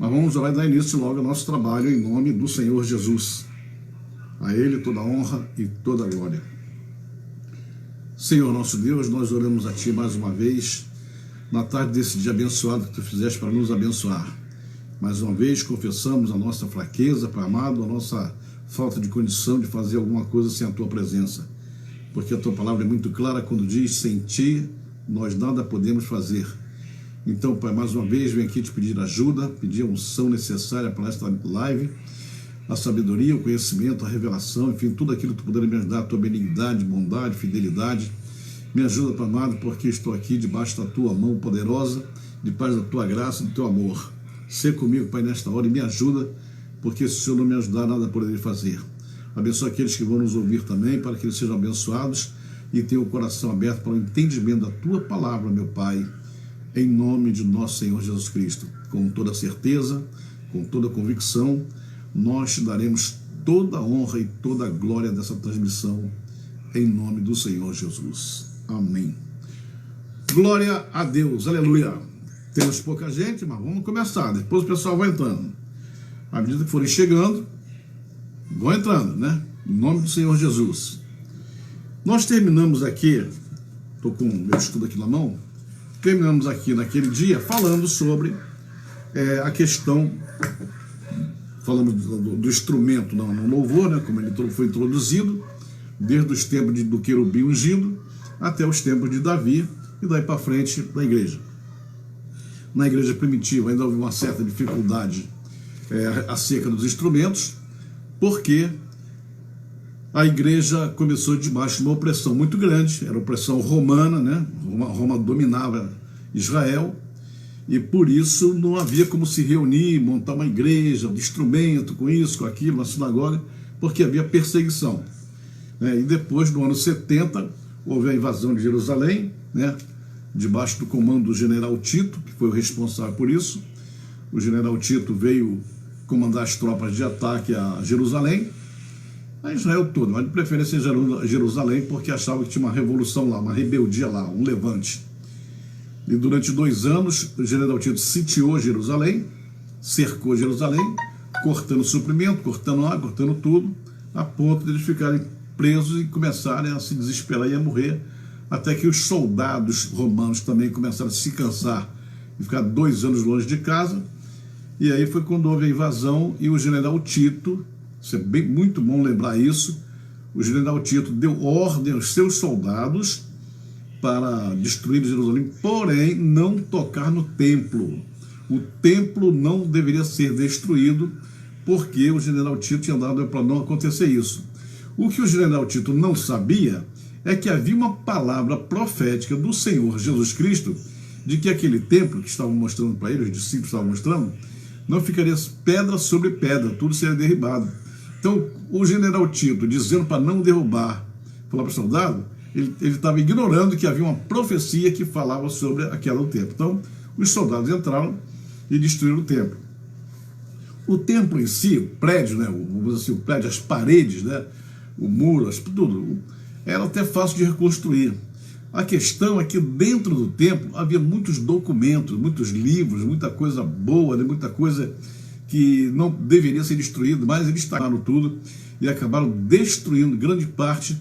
Mas vamos orar e dar início logo ao nosso trabalho em nome do Senhor Jesus. A Ele toda a honra e toda a glória. Senhor nosso Deus, nós oramos a Ti mais uma vez, na tarde desse dia abençoado que Tu fizeste para nos abençoar. Mais uma vez confessamos a nossa fraqueza, Pai amado, a nossa falta de condição de fazer alguma coisa sem a Tua presença. Porque a Tua palavra é muito clara quando diz, sem Ti nós nada podemos fazer. Então, Pai, mais uma vez venho aqui te pedir ajuda, pedir a unção necessária para esta live, a sabedoria, o conhecimento, a revelação, enfim, tudo aquilo que Tu puder me ajudar, a Tua benignidade, bondade, fidelidade. Me ajuda, Pai amado, porque estou aqui debaixo da Tua mão poderosa, debaixo da Tua graça e do Teu amor. Sê comigo, Pai, nesta hora e me ajuda, porque se o Senhor não me ajudar, nada poderei fazer. Abençoa aqueles que vão nos ouvir também, para que eles sejam abençoados e tenham o coração aberto para o entendimento da Tua palavra, meu Pai, em nome de nosso Senhor Jesus Cristo. Com toda certeza, com toda convicção, nós te daremos toda a honra e toda a glória dessa transmissão, em nome do Senhor Jesus. Amém. Glória a Deus, aleluia. Temos pouca gente, mas vamos começar, depois o pessoal vai entrando. À medida que forem chegando, vão entrando, né? Em nome do Senhor Jesus. Nós terminamos aqui, estou com o meu estudo aqui na mão, terminamos aqui naquele dia falando sobre a questão, falamos do instrumento no louvor, né, como ele foi introduzido, desde os tempos do querubim ungido até os tempos de Davi e daí para frente da igreja. Na igreja primitiva ainda houve uma certa dificuldade acerca dos instrumentos, porque a igreja começou debaixo de uma opressão muito grande, era a opressão romana, né? Roma dominava Israel, e por isso não havia como se reunir, montar uma igreja, um instrumento, com isso, com aquilo, uma sinagoga, porque havia perseguição. E depois, no ano 70, houve a invasão de Jerusalém, né? Debaixo do comando do general Tito, que foi o responsável por isso. O general Tito veio comandar as tropas de ataque a Jerusalém, a Israel todo, mas de preferência em Jerusalém, porque achava que tinha uma revolução lá, uma rebeldia lá, um levante. E durante 2 anos, o general Tito sitiou Jerusalém, cercou Jerusalém, cortando suprimento, cortando água, cortando tudo, a ponto de eles ficarem presos e começarem a se desesperar e a morrer, até que os soldados romanos também começaram a se cansar e ficar 2 anos longe de casa. E aí foi quando houve a invasão e o general Tito, isso é muito bom lembrar isso, o general Tito deu ordem aos seus soldados para destruir Jerusalém, porém não tocar no templo. O templo não deveria ser destruído, porque o general Tito tinha dado para não acontecer isso. O que o general Tito não sabia é que havia uma palavra profética do Senhor Jesus Cristo, de que aquele templo que estavam mostrando para ele, os discípulos estavam mostrando, não ficaria pedra sobre pedra, tudo seria derribado. Então, o general Tito, dizendo para não derrubar, falar para o soldado, ele estava ignorando que havia uma profecia que falava sobre aquele templo. Então, os soldados entraram e destruíram o templo. O templo em si, o prédio, né, vamos dizer assim, o prédio, as paredes, né, o muro, tudo, era até fácil de reconstruir. A questão é que dentro do templo havia muitos documentos, muitos livros, muita coisa boa, né, muita coisa que não deveria ser destruído, mas eles tacaram tudo e acabaram destruindo grande parte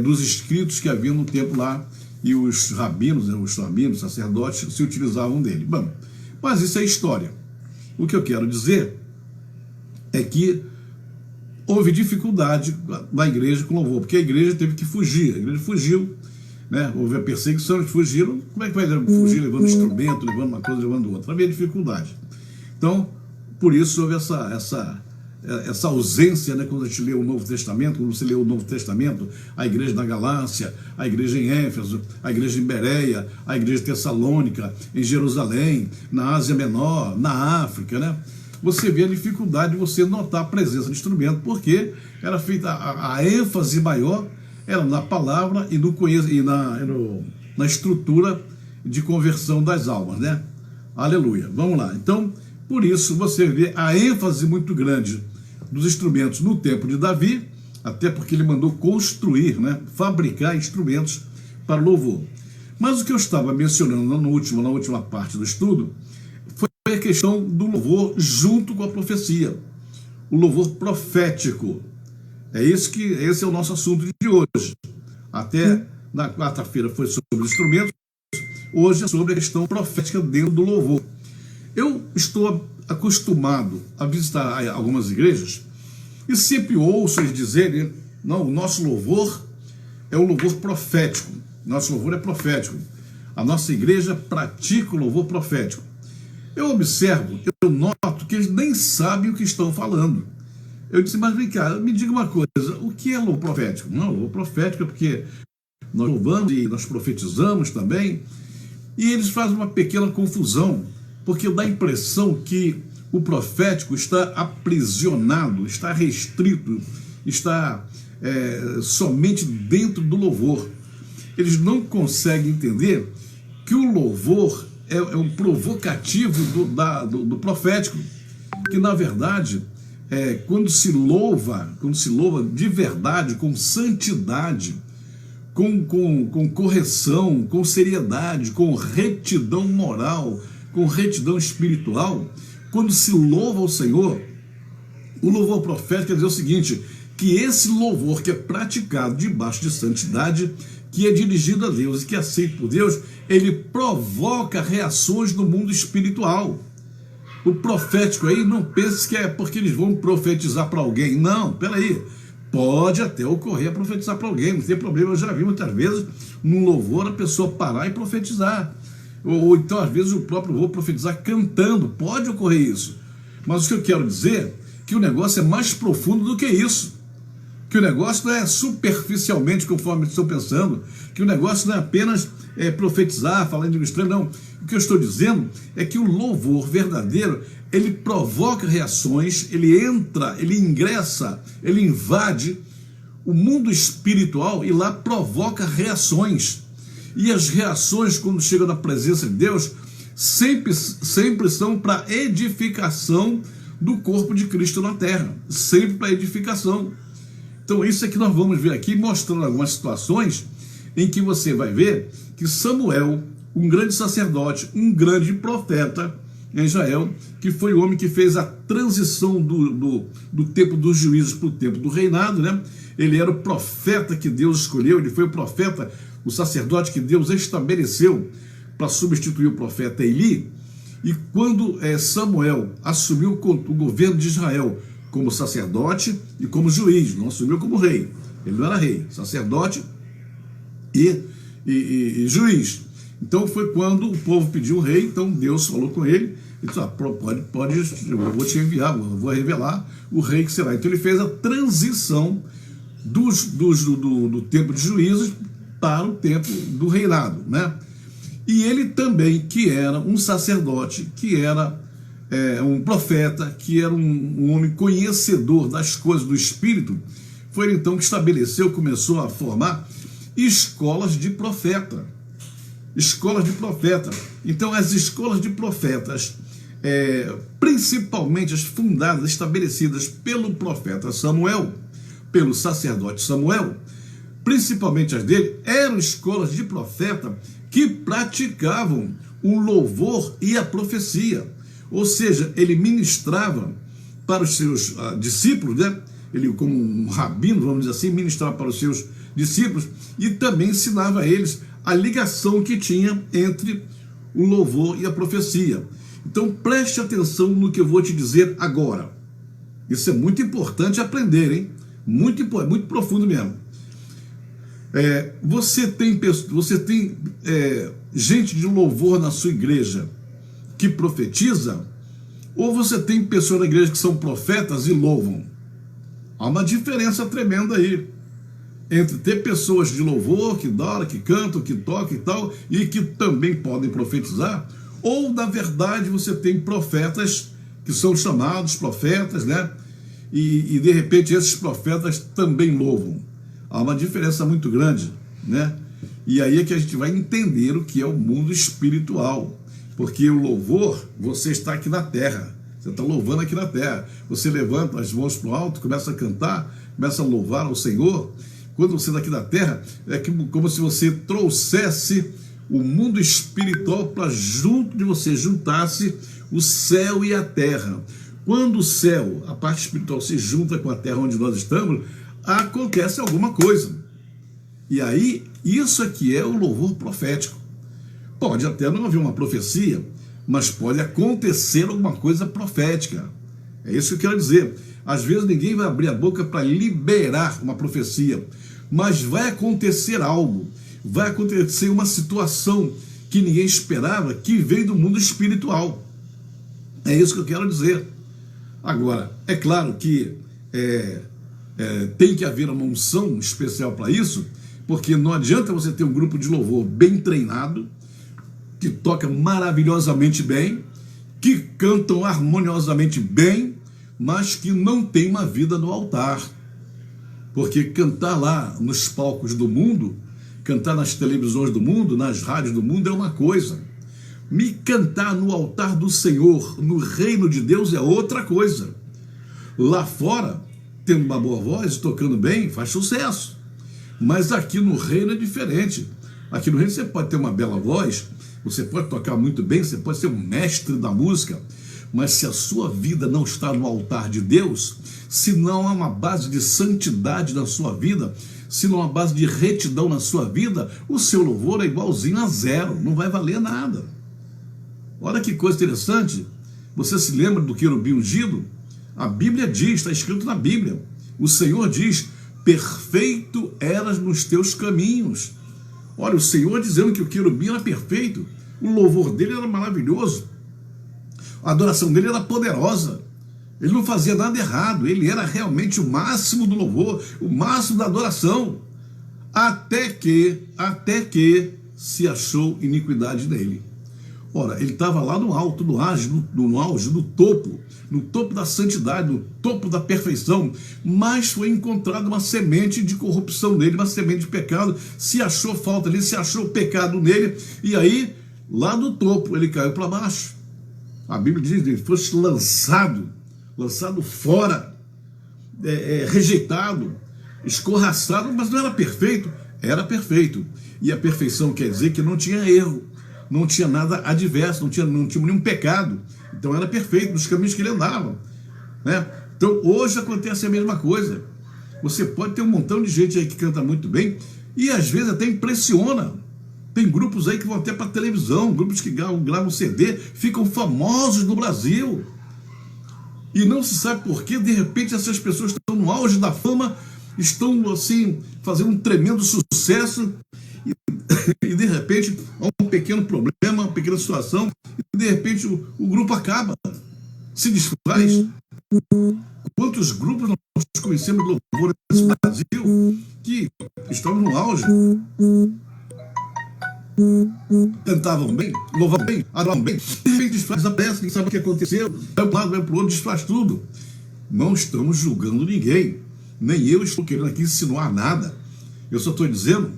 dos escritos que haviam no templo lá, e os rabinos, os sacerdotes, se utilizavam dele. Bom, mas isso é história. O que eu quero dizer é que houve dificuldade na igreja com louvor, porque a igreja teve que fugir, a igreja fugiu, né? Houve a perseguição, eles fugiram. Como é que vai fugir levando instrumento, levando uma coisa, levando outra? Havia dificuldade. Então, por isso houve essa ausência, né? Quando a gente lê o Novo Testamento, quando você lê o Novo Testamento, a igreja na Galácia, a igreja em Éfeso, a igreja em Bereia, a igreja em Tessalônica, em Jerusalém, na Ásia Menor, na África, né? Você vê a dificuldade de você notar a presença de instrumento, porque era feita a ênfase maior era na palavra e na estrutura de conversão das almas, né? Aleluia. Vamos lá. Então, por isso você vê a ênfase muito grande dos instrumentos no tempo de Davi, até porque ele mandou construir, né, fabricar instrumentos para louvor. Mas o que eu estava mencionando na última parte do estudo foi a questão do louvor junto com a profecia, o louvor profético. Esse é o nosso assunto de hoje. Até na quarta-feira foi sobre os instrumentos, hoje é sobre a questão profética dentro do louvor. Eu estou acostumado a visitar algumas igrejas e sempre ouço eles dizerem: não, o nosso louvor é um louvor profético, nosso louvor é profético, a nossa igreja pratica o louvor profético. Eu observo, eu noto que eles nem sabem o que estão falando. Eu disse: mas vem cá, me diga uma coisa, o que é louvor profético? Não, louvor profético é porque nós louvamos e nós profetizamos também. E eles fazem uma pequena confusão, porque dá a impressão que o profético está aprisionado, está restrito, está somente dentro do louvor. Eles não conseguem entender que o louvor é um provocativo do profético, que na verdade, quando se louva de verdade, com santidade, com correção, com seriedade, com retidão moral, com retidão espiritual, quando se louva ao Senhor, o louvor profético quer dizer o seguinte: que esse louvor que é praticado debaixo de santidade, que é dirigido a Deus e que é aceito por Deus, ele provoca reações no mundo espiritual. O profético aí, não pense que é porque eles vão profetizar para alguém. Não, peraí. Pode até ocorrer a profetizar para alguém, não tem problema. Eu já vi muitas vezes num louvor a pessoa parar e profetizar. Ou então, às vezes, o próprio louvor profetizar cantando. Pode ocorrer isso. Mas o que eu quero dizer é que o negócio é mais profundo do que isso. Que o negócio não é superficialmente, conforme estou pensando, que o negócio não é apenas profetizar, falar em língua estranha, não. O que eu estou dizendo é que o louvor verdadeiro, ele provoca reações, ele entra, ele ingressa, ele invade o mundo espiritual e lá provoca reações. E as reações, quando chegam na presença de Deus, sempre são para edificação do corpo de Cristo na terra, sempre para edificação. Então isso é que nós vamos ver aqui, mostrando algumas situações em que você vai ver que Samuel, um grande sacerdote, um grande profeta em Israel, que foi o homem que fez a transição do tempo dos juízes para o tempo do reinado, né? Ele era o profeta que Deus escolheu, ele foi o profeta, o sacerdote que Deus estabeleceu para substituir o profeta Eli. E quando Samuel assumiu o governo de Israel como sacerdote e como juiz, não assumiu como rei, ele não era rei, sacerdote e juiz. Então foi quando o povo pediu o rei, então Deus falou com ele e disse: pode, eu vou te enviar, eu vou revelar o rei que será. Então ele fez a transição do tempo de juízes para o tempo do reinado, né? E ele também, que era um sacerdote, que era um profeta, que era um homem conhecedor das coisas do Espírito, foi ele então que estabeleceu, começou a formar escolas de profeta. Escolas de profeta. Então as escolas de profetas, principalmente as fundadas, estabelecidas pelo profeta Samuel, pelo sacerdote Samuel, principalmente as dele, eram escolas de profeta que praticavam o louvor e a profecia. Ou seja, ele ministrava para os seus discípulos, né? Ele, como um rabino, vamos dizer assim, ministrava para os seus discípulos e também ensinava a eles a ligação que tinha entre o louvor e a profecia. Então preste atenção no que eu vou te dizer agora. Isso é muito importante aprender, hein? Muito profundo mesmo. Você tem gente de louvor na sua igreja que profetiza, ou você tem pessoas na igreja que são profetas e louvam? Há uma diferença tremenda aí entre ter pessoas de louvor, que adoram, que cantam, que tocam e tal, e que também podem profetizar, ou na verdade você tem profetas que são chamados profetas, né? E de repente esses profetas também louvam. Há uma diferença muito grande, né? E aí é que a gente vai entender o que é o mundo espiritual. Porque o louvor, você está aqui na terra, você está louvando aqui na terra. Você levanta as mãos para o alto, começa a cantar, começa a louvar ao Senhor. Quando você está aqui na terra, é como se você trouxesse o mundo espiritual para junto de você, juntasse o céu e a terra. Quando o céu, a parte espiritual, se junta com a terra onde nós estamos, acontece alguma coisa. E aí, isso aqui é o louvor profético. Pode até não haver uma profecia, mas pode acontecer alguma coisa profética. É isso que eu quero dizer. Às vezes ninguém vai abrir a boca para liberar uma profecia, mas vai acontecer algo, vai acontecer uma situação que ninguém esperava, que veio do mundo espiritual. É isso que eu quero dizer. Agora, é claro que tem que haver uma unção especial para isso, porque não adianta você ter um grupo de louvor bem treinado, que toca maravilhosamente bem, que cantam harmoniosamente bem, mas que não tem uma vida no altar. Porque cantar lá nos palcos do mundo, cantar nas televisões do mundo, nas rádios do mundo é uma coisa. Me cantar no altar do Senhor, no reino de Deus, é outra coisa. Lá fora, tendo uma boa voz, tocando bem, faz sucesso. Mas aqui no reino é diferente. Aqui no reino você pode ter uma bela voz, você pode tocar muito bem, você pode ser um mestre da música, mas se a sua vida não está no altar de Deus, se não há uma base de santidade na sua vida, se não há uma base de retidão na sua vida, o seu louvor é igualzinho a zero, não vai valer nada. Olha que coisa interessante. Você se lembra do querubim ungido? A Bíblia diz, está escrito na Bíblia, o Senhor diz: perfeito eras nos teus caminhos. Olha, o Senhor dizendo que o querubim era perfeito, o louvor dele era maravilhoso, a adoração dele era poderosa, ele não fazia nada errado, ele era realmente o máximo do louvor, o máximo da adoração, até que se achou iniquidade nele. Ora, ele estava lá no alto, no auge, no topo da santidade, no topo da perfeição, mas foi encontrada uma semente de corrupção nele, uma semente de pecado, se achou falta nele, se achou pecado nele, e aí, lá do topo, ele caiu para baixo. A Bíblia diz que ele fosse lançado fora, rejeitado, escorraçado, mas não era perfeito, era perfeito. E a perfeição quer dizer que não tinha erro, não tinha nada adverso, não tinha nenhum pecado. Então era perfeito nos caminhos que ele andava, né? Então hoje acontece a mesma coisa. Você pode ter um montão de gente aí que canta muito bem e às vezes até impressiona. Tem grupos aí que vão até para televisão, grupos que gravam CD, ficam famosos no Brasil. E não se sabe por que, de repente, essas pessoas estão no auge da fama, estão assim, fazendo um tremendo sucesso, e de repente há um pequeno problema, uma pequena situação, e de repente o grupo acaba, se desfaz. Quantos grupos nós conhecemos de louvor nesse Brasil que estão no auge, cantavam bem, louvavam bem, adoravam bem, de repente desfaz, desaparece, ninguém sabe o que aconteceu, vai para um lado, vai para o outro, desfaz tudo. Não estamos julgando ninguém, nem eu estou querendo aqui insinuar nada, eu só estou dizendo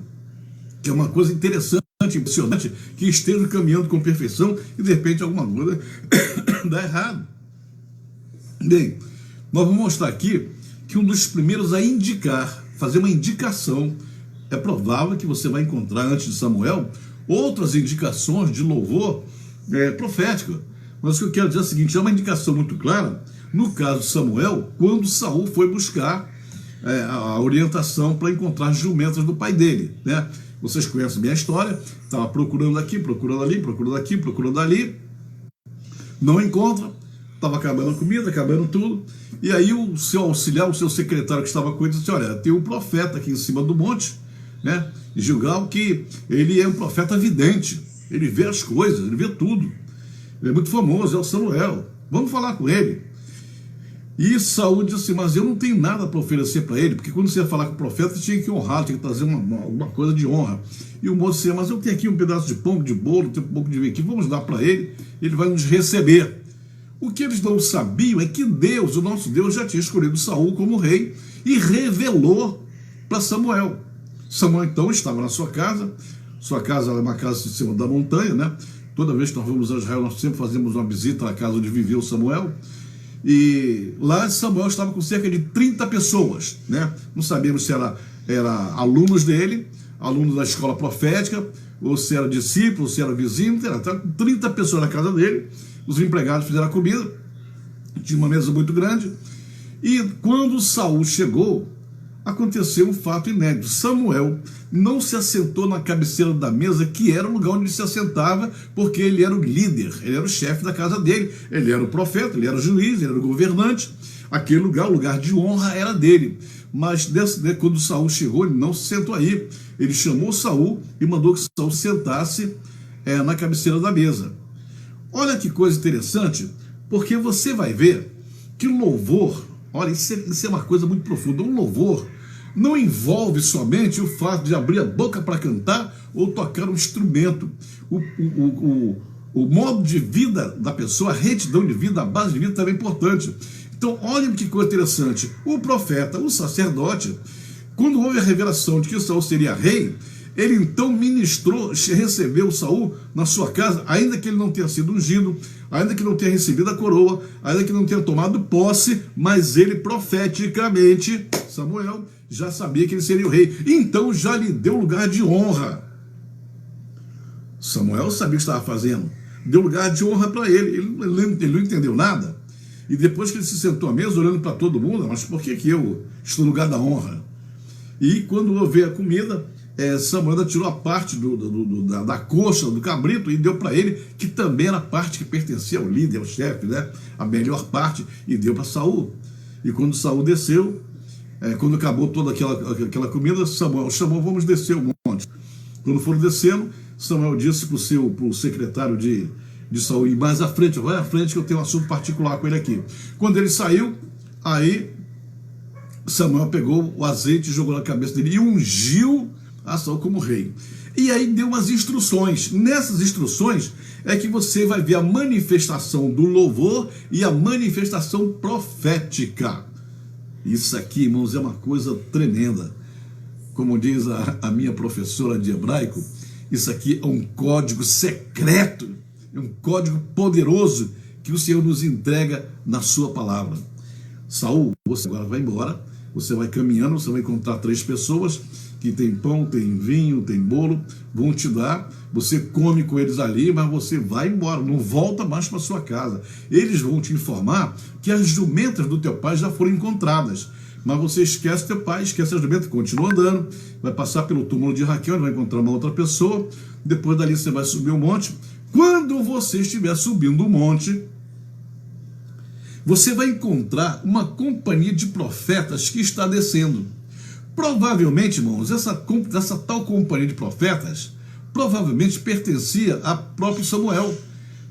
que é uma coisa interessante, impressionante, que esteja caminhando com perfeição e de repente alguma coisa dá errado. Bem, nós vamos mostrar aqui que um dos primeiros a indicar, fazer uma indicação, é provável que você vai encontrar antes de Samuel outras indicações de louvor profético. Mas o que eu quero dizer é o seguinte, é uma indicação muito clara, no caso de Samuel, quando Saul foi buscar a orientação para encontrar as jumentas do pai dele, né? Vocês conhecem bem a história, estava procurando aqui, procurando ali, procurando aqui, procurando ali, não encontra, estava acabando a comida, acabando tudo, e aí o seu auxiliar, o seu secretário que estava com ele, disse: olha, tem um profeta aqui em cima do monte, né, em Gilgal, que ele é um profeta vidente, ele vê as coisas, ele vê tudo, ele é muito famoso, é o Samuel, vamos falar com ele. E Saul disse assim: mas eu não tenho nada para oferecer para ele, porque quando você ia falar com o profeta, você tinha que honrar, tinha que trazer alguma coisa de honra. E o moço disse: mas eu tenho aqui um pedaço de pão, de bolo, tenho um pouco de vinho aqui, vamos dar para ele, ele vai nos receber. O que eles não sabiam é que Deus, o nosso Deus, já tinha escolhido Saul como rei e revelou para Samuel. Samuel então estava na sua casa é uma casa em cima da montanha, né? Toda vez que nós vamos a Israel, nós sempre fazemos uma visita à casa onde viveu Samuel. E lá Samuel estava com cerca de 30 pessoas, né? Não sabemos se era alunos dele, alunos da escola profética, ou se era discípulo, ou se era vizinho, estava com 30 pessoas na casa dele, os empregados fizeram a comida, tinha uma mesa muito grande, e quando Saul chegou, aconteceu um fato inédito. Samuel não se assentou na cabeceira da mesa, que era o lugar onde ele se assentava, porque ele era o líder, ele era o chefe da casa dele, ele era o profeta, ele era o juiz, ele era o governante. Aquele lugar, o lugar de honra, era dele. Mas quando Saul chegou, ele não se sentou aí. Ele chamou Saul e mandou que Saul sentasse na cabeceira da mesa. Olha que coisa interessante, porque você vai ver que o louvor, olha, isso é uma coisa muito profunda. Um louvor não envolve somente o fato de abrir a boca para cantar ou tocar um instrumento. O modo de vida da pessoa, a retidão de vida, a base de vida também é importante. Então, olha que coisa interessante. O profeta, o sacerdote, quando houve a revelação de que Saul seria rei, ele então ministrou, recebeu Saul na sua casa, ainda que ele não tenha sido ungido, ainda que não tenha recebido a coroa, ainda que não tenha tomado posse, mas ele profeticamente, Samuel, já sabia que ele seria o rei. Então já lhe deu lugar de honra. Samuel sabia o que estava fazendo. Deu lugar de honra para ele. Ele não entendeu nada. E depois que ele se sentou à mesa, olhando para todo mundo, mas por que eu estou no lugar da honra? E quando houve a comida, Samuel tirou a parte da coxa do cabrito e deu para ele, que também era a parte que pertencia ao líder, ao chefe, né? A melhor parte, e deu para Saul. E quando Saul desceu, quando acabou toda aquela comida, Samuel chamou: vamos descer o monte. Quando foram descendo, Samuel disse para o secretário de Saul: ir mais à frente, vai à frente que eu tenho um assunto particular com ele aqui. Quando ele saiu, aí Samuel pegou o azeite e jogou na cabeça dele e ungiu a Saul como rei. E aí deu umas instruções. Nessas instruções é que você vai ver a manifestação do louvor e a manifestação profética. Isso aqui, irmãos, é uma coisa tremenda. Como diz a minha professora de hebraico, isso aqui é um código secreto, é um código poderoso que o Senhor nos entrega na sua palavra. Saul, você agora vai embora, você vai caminhando, você vai encontrar 3 pessoas que tem pão, tem vinho, tem bolo, vão te dar, você come com eles ali, mas você vai embora, não volta mais para sua casa. Eles vão te informar que as jumentas do teu pai já foram encontradas, mas você esquece teu pai, esquece as jumentas, continua andando, vai passar pelo túmulo de Raquel, vai encontrar uma outra pessoa, depois dali você vai subir o monte. Quando você estiver subindo o monte, você vai encontrar uma companhia de profetas que está descendo. Provavelmente, irmãos, essa tal companhia de profetas provavelmente pertencia a próprio Samuel,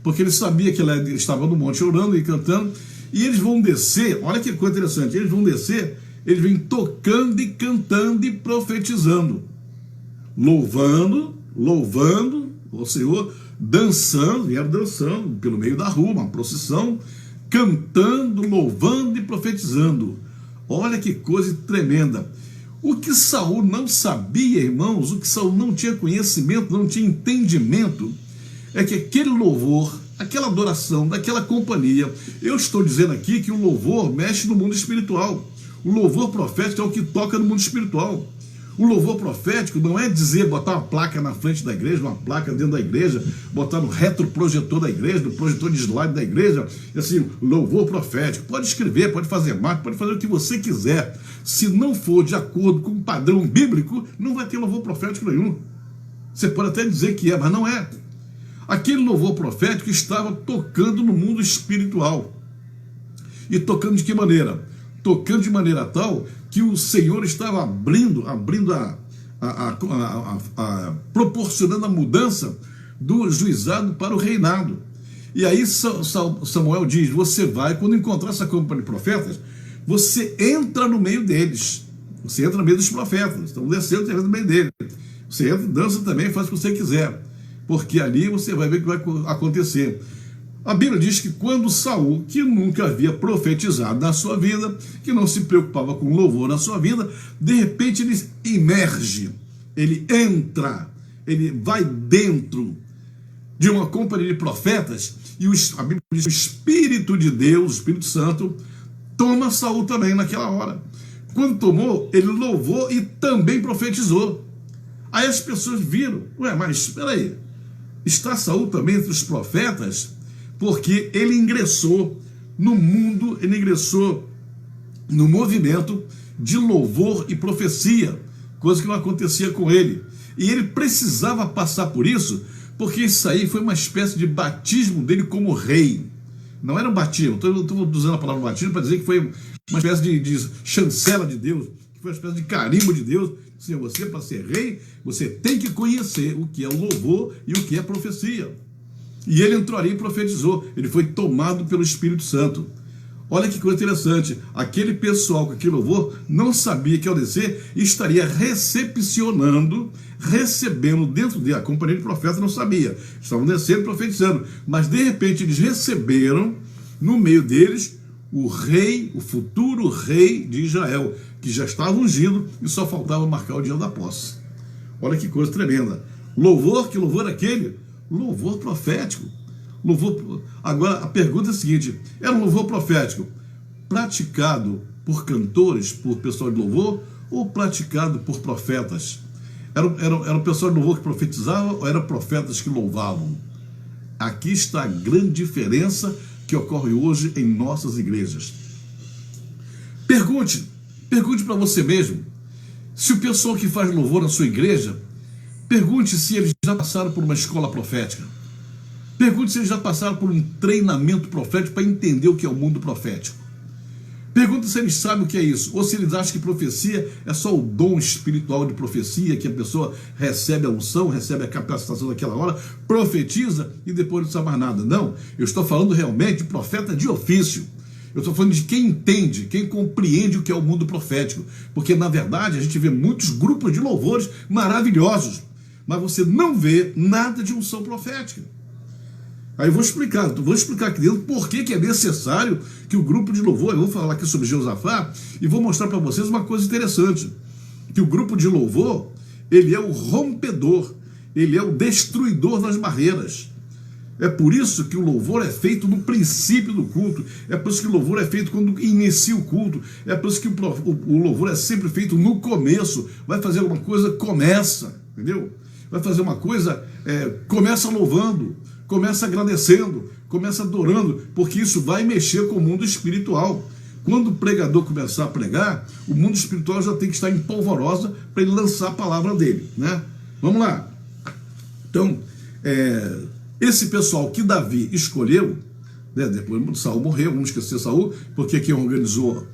porque ele sabia que ele estava no monte orando e cantando, e eles vão descer, olha que coisa interessante, eles vão descer, eles vêm tocando e cantando e profetizando, louvando o Senhor, vieram dançando pelo meio da rua, uma procissão, cantando, louvando e profetizando. Olha que coisa tremenda. O que Saul não sabia, irmãos, o que Saul não tinha conhecimento, não tinha entendimento, é que aquele louvor, aquela adoração daquela companhia, eu estou dizendo aqui que o louvor mexe no mundo espiritual. O louvor profético é o que toca no mundo espiritual. O louvor profético não é dizer, botar uma placa na frente da igreja, uma placa dentro da igreja, botar no retroprojetor da igreja, no projetor de slide da igreja, assim, louvor profético. Pode escrever, pode fazer marca, pode fazer o que você quiser. Se não for de acordo com o padrão bíblico, não vai ter louvor profético nenhum. Você pode até dizer que é, mas não é. Aquele louvor profético estava tocando no mundo espiritual. E tocando de que maneira? Tocando de maneira tal que o Senhor estava proporcionando a mudança do juizado para o reinado. E aí Samuel diz: você vai, quando encontrar essa companhia de profetas, você entra no meio deles, você entra no meio dos profetas, estão descendo, você entra no meio deles, você entra, dança também, faz o que você quiser, porque ali você vai ver o que vai acontecer. A Bíblia diz que quando Saul, que nunca havia profetizado na sua vida, que não se preocupava com louvor na sua vida, de repente ele emerge, ele entra, ele vai dentro de uma companhia de profetas, e a Bíblia diz que o Espírito de Deus, o Espírito Santo, toma Saul também naquela hora. Quando tomou, ele louvou e também profetizou. Aí as pessoas viram: ué, mas espera aí, está Saul também entre os profetas? porque ele ingressou no mundo, ele ingressou no movimento de louvor e profecia, coisa que não acontecia com ele. E ele precisava passar por isso, porque isso aí foi uma espécie de batismo dele como rei. Não era um batismo, estou usando a palavra batismo para dizer que foi uma espécie de chancela de Deus, que foi uma espécie de carimbo de Deus. Se você, para ser rei, você tem que conhecer o que é o louvor e o que é profecia. E ele entrou ali e profetizou, ele foi tomado pelo Espírito Santo. Olha que coisa interessante, aquele pessoal com aquele louvor não sabia que ao descer estaria recepcionando, recebendo dentro dele, a companhia de profetas não sabia, estavam descendo profetizando, mas de repente eles receberam no meio deles o rei, o futuro rei de Israel, que já estava ungido e só faltava marcar o dia da posse. Olha que coisa tremenda. Louvor, que louvor aquele? Louvor profético. Louvor. Agora a pergunta é a seguinte: era um louvor profético praticado por cantores, por pessoal de louvor, ou praticado por profetas? Era o pessoal de louvor que profetizava ou eram profetas que louvavam? Aqui está a grande diferença que ocorre hoje em nossas igrejas. Pergunte para você mesmo, se o pessoal que faz louvor na sua igreja, pergunte se eles já passaram por uma escola profética. Pergunte se eles já passaram por um treinamento profético para entender o que é o mundo profético. Pergunte se eles sabem o que é isso, ou se eles acham que profecia é só o dom espiritual de profecia, que a pessoa recebe a unção, recebe a capacitação daquela hora, profetiza e depois não sabe mais nada. Não, eu estou falando realmente de profeta de ofício. Eu estou falando de quem entende, quem compreende o que é o mundo profético. Porque, na verdade, a gente vê muitos grupos de louvores maravilhosos, mas você não vê nada de unção profética. Aí eu vou explicar aqui dentro por que é necessário que o grupo de louvor, eu vou falar aqui sobre Jeosafá e vou mostrar para vocês uma coisa interessante, que o grupo de louvor, ele é o rompedor, ele é o destruidor das barreiras. É por isso que o louvor é feito no princípio do culto, é por isso que o louvor é feito quando inicia o culto, é por isso que o louvor é sempre feito no começo. Vai fazer alguma coisa, começa, entendeu? Vai fazer uma coisa, começa louvando, começa agradecendo, começa adorando, porque isso vai mexer com o mundo espiritual. Quando o pregador começar a pregar, o mundo espiritual já tem que estar em polvorosa para ele lançar a palavra dele, né? Vamos lá. Então, esse pessoal que Davi escolheu, né, depois Saul morreu, vamos esquecer Saul, porque quem organizou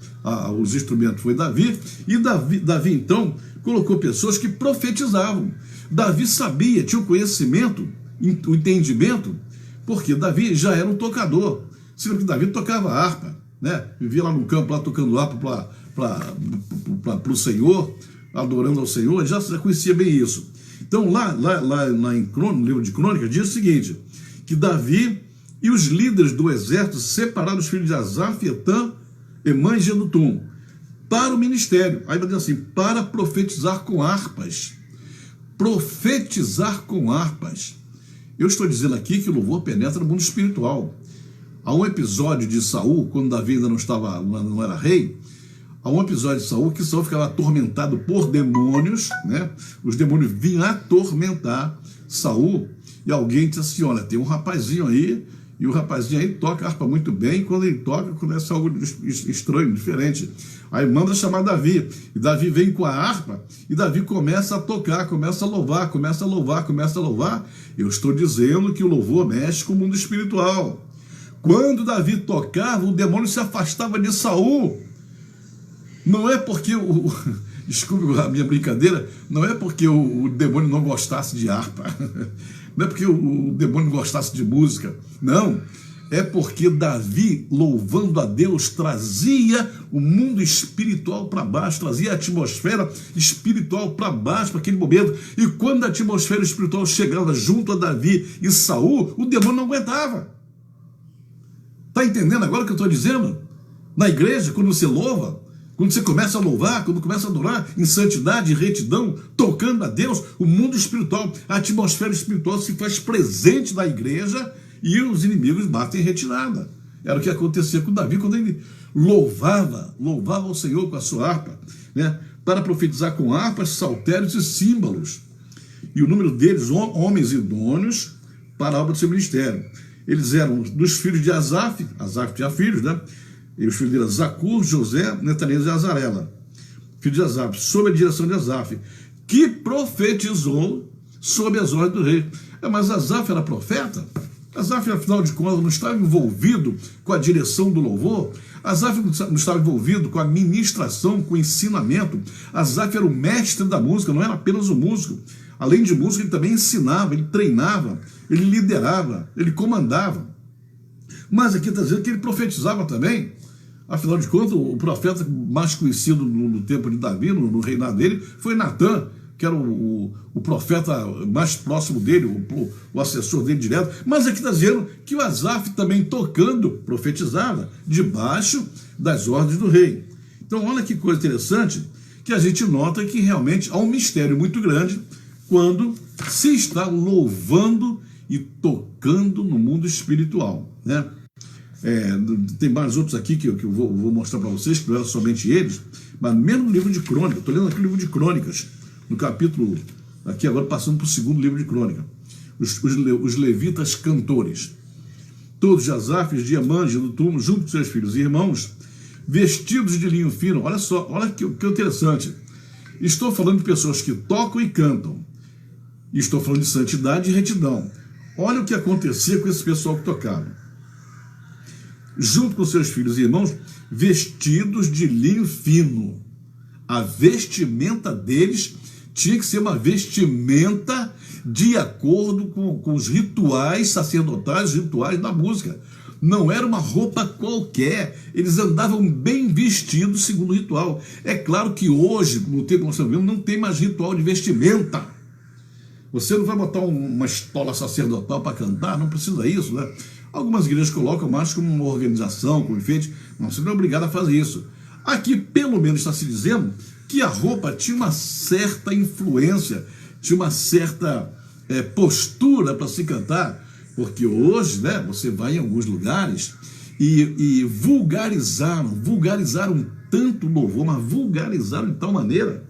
os instrumentos foi Davi, e Davi então colocou pessoas que profetizavam. Davi sabia, tinha o conhecimento, o entendimento, porque Davi já era um tocador. Você lembra que Davi tocava harpa, né? Vivia lá no campo, lá tocando harpa para o Senhor, adorando ao Senhor, já conhecia bem isso. Então lá no livro de Crônicas diz o seguinte, que Davi e os líderes do exército separaram os filhos de Asaf, Etã, Emã e Gedutum para o ministério. Aí vai dizer assim, para profetizar com harpas. Profetizar com harpas. Eu estou dizendo aqui que o louvor penetra no mundo espiritual. Há um episódio de Saul, quando Davi ainda não era rei, há um episódio de Saul que Saul ficava atormentado por demônios, né? Os demônios vinham atormentar Saul, e alguém disse assim, olha, tem um rapazinho aí, e o rapazinho aí toca a harpa muito bem, e quando ele toca, começa algo estranho, diferente. Aí manda chamar Davi, e Davi vem com a harpa, e Davi começa a tocar, começa a louvar, começa a louvar, começa a louvar. Eu estou dizendo que o louvor mexe com o mundo espiritual. Quando Davi tocava, o demônio se afastava de Saul. Não é porque desculpe a minha brincadeira, não é porque o demônio não gostasse de harpa, não é porque o demônio não gostasse de música, não, é porque Davi, louvando a Deus, trazia o mundo espiritual para baixo, trazia a atmosfera espiritual para baixo, para aquele momento, e quando a atmosfera espiritual chegava junto a Davi e Saul, o demônio não aguentava. Está entendendo agora o que eu estou dizendo? Na igreja, quando você louva, quando você começa a louvar, quando começa a adorar em santidade e retidão, tocando a Deus, o mundo espiritual, a atmosfera espiritual se faz presente na igreja e os inimigos batem em retirada. Era o que acontecia com Davi quando ele louvava o Senhor com a sua harpa, né? Para profetizar com harpas, saltérios e símbolos. E o número deles, homens idôneos, para a obra do seu ministério. Eles eram dos filhos de Asaf. Asaf tinha filhos, né? E os filhos dele eram Zacur, José, Netanias e Azarela, filho de Asaf, sob a direção de Asaf, que profetizou sob as ordens do rei. Mas Asaf era profeta? Asaf, afinal de contas, não estava envolvido com a direção do louvor? Asaf não estava envolvido com a ministração, com o ensinamento? Asaf era o mestre da música, não era apenas o músico. Além de músico, ele também ensinava, ele treinava, ele liderava, ele comandava. Mas aqui está dizendo que ele profetizava também. Afinal de contas, o profeta mais conhecido no tempo de Davi, no reinado dele, foi Natã, que era o profeta mais próximo dele, o assessor dele direto. Mas aqui está dizendo que o Asaf também tocando, profetizava, debaixo das ordens do rei. Então olha que coisa interessante, que a gente nota que realmente há um mistério muito grande quando se está louvando e tocando no mundo espiritual, né? Tem vários outros aqui que eu vou mostrar para vocês, que não eram somente eles, mas mesmo no livro de Crônicas, estou lendo aqui o livro de Crônicas, no capítulo, aqui agora passando para o segundo livro de Crônica, os levitas cantores, todos de Asaf, de Emã, de Dutum, junto com seus filhos e irmãos, vestidos de linho fino. Olha só, olha que interessante, estou falando de pessoas que tocam e cantam, e estou falando de santidade e retidão. Olha o que acontecia com esse pessoal que tocava. Junto com seus filhos e irmãos, vestidos de linho fino. A vestimenta deles tinha que ser uma vestimenta de acordo com os rituais sacerdotais, os rituais da música. Não era uma roupa qualquer, eles andavam bem vestidos segundo o ritual. É claro que hoje, no tempo que nós estamos vivendo, não tem mais ritual de vestimenta. Você não vai botar uma estola sacerdotal para cantar, não precisa disso, né? Algumas igrejas colocam mais como uma organização, com enfeite, não, você não é obrigado a fazer isso. Aqui, pelo menos, está se dizendo que a roupa tinha uma certa influência, tinha uma certa postura para se cantar, porque hoje, né, você vai em alguns lugares e vulgarizaram tanto o louvor, mas vulgarizaram de tal maneira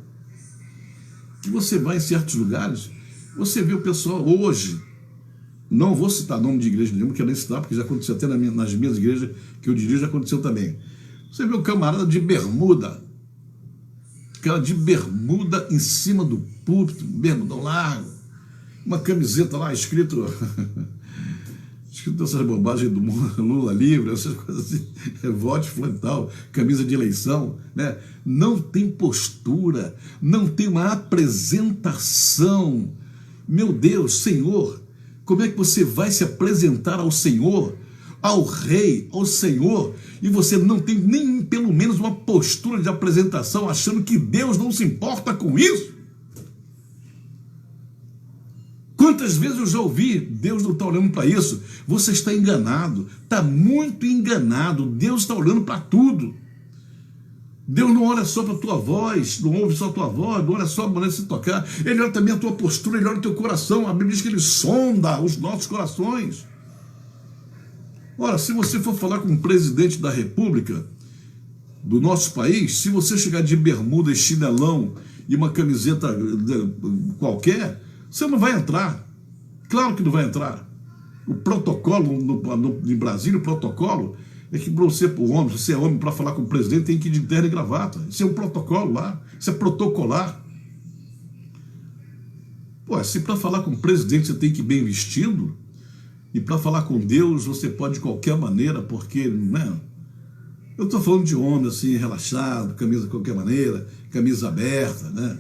que você vai em certos lugares, você vê o pessoal hoje. Não vou citar nome de igreja nenhuma, que eu nem citar, porque já aconteceu até nas minhas igrejas que eu dirijo, já aconteceu também. Você vê o camarada de bermuda, cara de bermuda em cima do púlpito, bermudão largo, uma camiseta lá escrito essas bobagens do Lula livre, essas coisas assim, vote frontal, camisa de eleição, né? Não tem postura, não tem uma apresentação. Meu Deus, Senhor, como é que você vai se apresentar ao Senhor, ao Rei, ao Senhor, e você não tem nem pelo menos uma postura de apresentação, achando que Deus não se importa com isso? Quantas vezes eu já ouvi, Deus não está olhando para isso? Você está enganado, está muito enganado, Deus está olhando para tudo. Deus não olha só para a tua voz, não ouve só a tua voz, não olha só a maneira de se tocar, Ele olha também a tua postura, Ele olha o teu coração. A Bíblia diz que Ele sonda os nossos corações. Ora, se você for falar com o presidente da República do nosso país, se você chegar de bermuda e chinelão e uma camiseta qualquer, você não vai entrar. Claro que não vai entrar. O protocolo em Brasília, o protocolo é que você é homem, para falar com o presidente, tem que ir de terno e gravata. Isso é um protocolo lá, isso é protocolar. Pô, se para falar com o presidente você tem que ir bem vestido, e para falar com Deus você pode de qualquer maneira, porque, né? Eu estou falando de homem assim, relaxado, camisa de qualquer maneira, camisa aberta, né?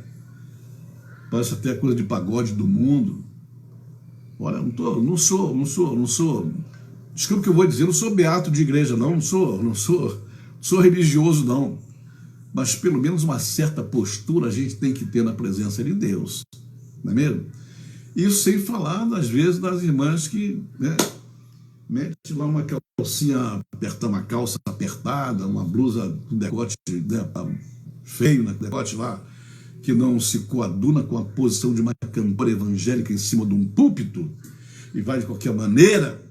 Parece até coisa de pagode do mundo. Olha, não sou, desculpa o que eu vou dizer, não sou beato de igreja, não sou religioso, não. Mas pelo menos uma certa postura a gente tem que ter na presença de Deus, não é mesmo? Isso sem falar, às vezes, das irmãs que, né, mete lá uma calcinha apertada, uma calça apertada, uma blusa com decote, né, feio, né, decote lá, que não se coaduna com a posição de uma cantora evangélica em cima de um púlpito, e vai de qualquer maneira,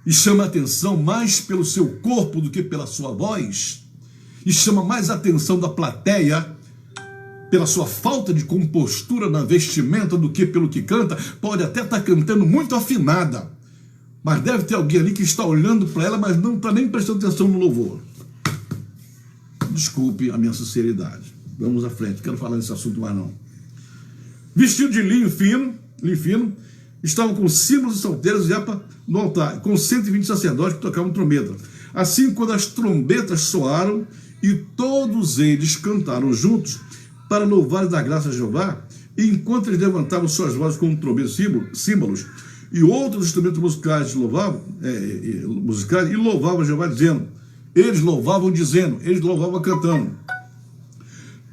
e chama atenção mais pelo seu corpo do que pela sua voz, e chama mais a atenção da plateia pela sua falta de compostura na vestimenta do que pelo que canta. Pode até estar cantando muito afinada, Mas deve ter alguém ali que está olhando para ela, mas não está nem prestando atenção no louvor. Desculpe a minha sinceridade. Vamos à frente, não quero falar nesse assunto mais não. Vestido de linho fino, estavam com símbolos e salteiros e harpa no altar, com 120 sacerdotes que tocavam trombeta. Assim, quando as trombetas soaram e todos eles cantaram juntos para louvar e dar graças a Jeová, e enquanto eles levantavam suas vozes com trombetas símbolos e outros instrumentos musicais louvavam Jeová dizendo, eles louvavam cantando,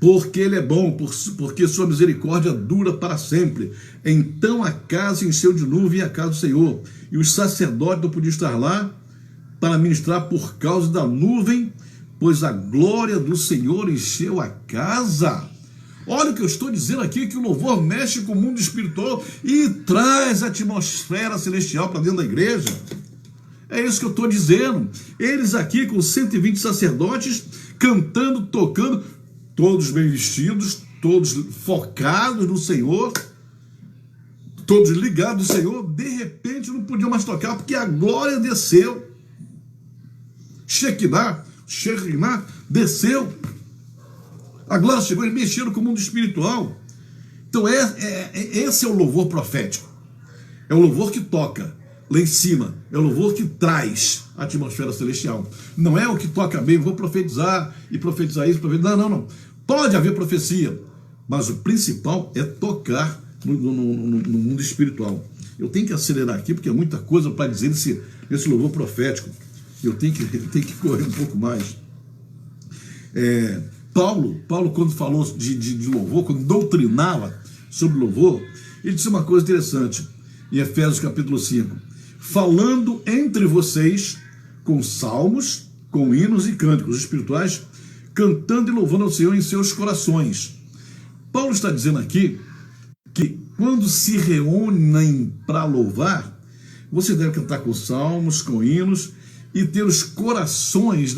porque ele é bom, porque sua misericórdia dura para sempre. Então a casa encheu de nuvem a casa do Senhor, e os sacerdotes não podiam estar lá para ministrar por causa da nuvem, pois a glória do Senhor encheu a casa. Olha o que eu estou dizendo aqui, que o louvor mexe com o mundo espiritual e traz a atmosfera celestial para dentro da igreja. É isso que eu estou dizendo. Eles aqui com 120 sacerdotes, cantando, tocando, todos bem vestidos, todos focados no Senhor, todos ligados no Senhor, de repente não podiam mais tocar, porque a glória desceu. Shekinah desceu. A glória chegou, eles mexeram com o mundo espiritual. Então esse é o louvor profético. É o louvor que toca lá em cima. É o louvor que traz a atmosfera celestial. Não é o que toca bem, vou profetizar e profetizar isso, profetizar. Não. Pode haver profecia, mas o principal é tocar no mundo espiritual. Eu tenho que acelerar aqui, porque é muita coisa para dizer nesse louvor profético. Eu tenho que correr um pouco mais. Paulo, quando falou de louvor, quando doutrinava sobre louvor, ele disse uma coisa interessante, em Efésios capítulo 5, falando entre vocês com salmos, com hinos e cânticos espirituais, cantando e louvando ao Senhor em seus corações. Paulo está dizendo aqui que quando se reúnem para louvar, você deve cantar com salmos, com hinos e ter os corações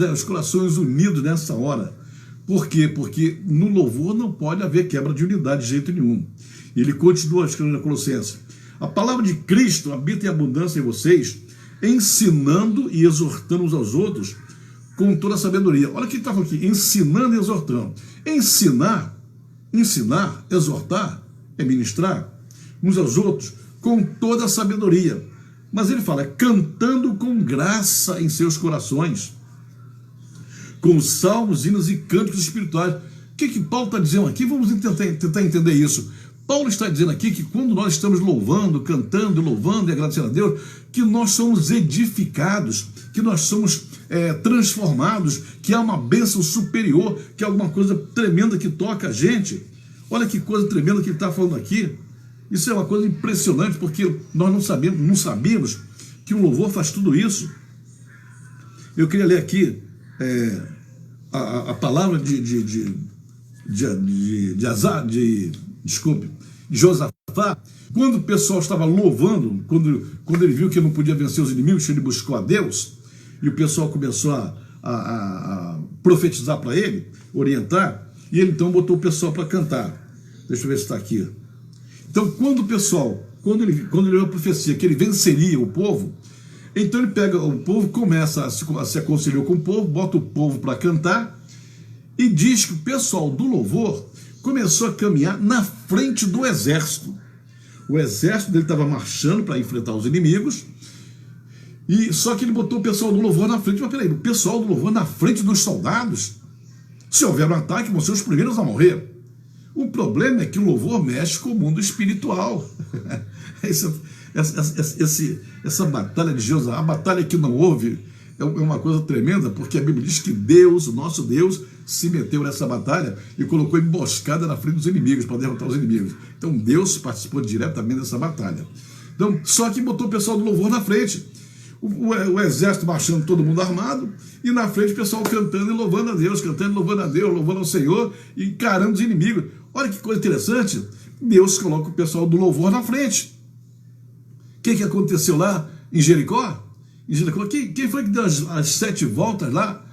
unidos nessa hora. Por quê? Porque no louvor não pode haver quebra de unidade de jeito nenhum. E ele continua escrevendo na Colossenses. A palavra de Cristo habita em abundância em vocês, ensinando e exortando uns aos outros com toda a sabedoria. Olha o que ele está falando aqui, ensinando e exortando. Ensinar, exortar, é ministrar uns aos outros com toda a sabedoria. Mas ele fala, cantando com graça em seus corações, com salmos, hinos e cânticos espirituais. O que Paulo está dizendo aqui? Vamos tentar entender isso. Paulo está dizendo aqui que quando nós estamos louvando, cantando, louvando e agradecendo a Deus, que nós somos edificados, que nós somos transformados, que há uma bênção superior, que há alguma coisa tremenda que toca a gente. Olha que coisa tremenda que ele está falando aqui. Isso é uma coisa impressionante, porque nós não sabíamos que o louvor faz tudo isso. Eu queria ler aqui a palavra de Josafá, quando o pessoal estava louvando, quando ele viu que não podia vencer os inimigos, ele buscou a Deus, e o pessoal começou a profetizar para ele, orientar, e ele então botou o pessoal para cantar. Deixa eu ver se está aqui. Então, quando ele viu a profecia que ele venceria o povo, então ele pega o povo, começa a se aconselhar com o povo, bota o povo para cantar, e diz que o pessoal do louvor começou a caminhar na frente do exército. O exército dele estava marchando para enfrentar os inimigos, e só que ele botou o pessoal do louvor na frente. Mas peraí, o pessoal do louvor na frente dos soldados? Se houver um ataque, vão ser os primeiros a morrer. O problema é que o louvor mexe com o mundo espiritual. Essa batalha de Josafá, a batalha que não houve, é uma coisa tremenda, porque a Bíblia diz que Deus, o nosso Deus, se meteu nessa batalha e colocou emboscada na frente dos inimigos, para derrotar os inimigos. Então Deus participou diretamente dessa batalha. Então, só que botou o pessoal do louvor na frente. O exército marchando, todo mundo armado, e na frente o pessoal cantando e louvando a Deus, louvando ao Senhor, e encarando os inimigos. Olha que coisa interessante, Deus coloca o pessoal do louvor na frente. O que aconteceu lá em Jericó? Quem foi que deu as 7 voltas lá?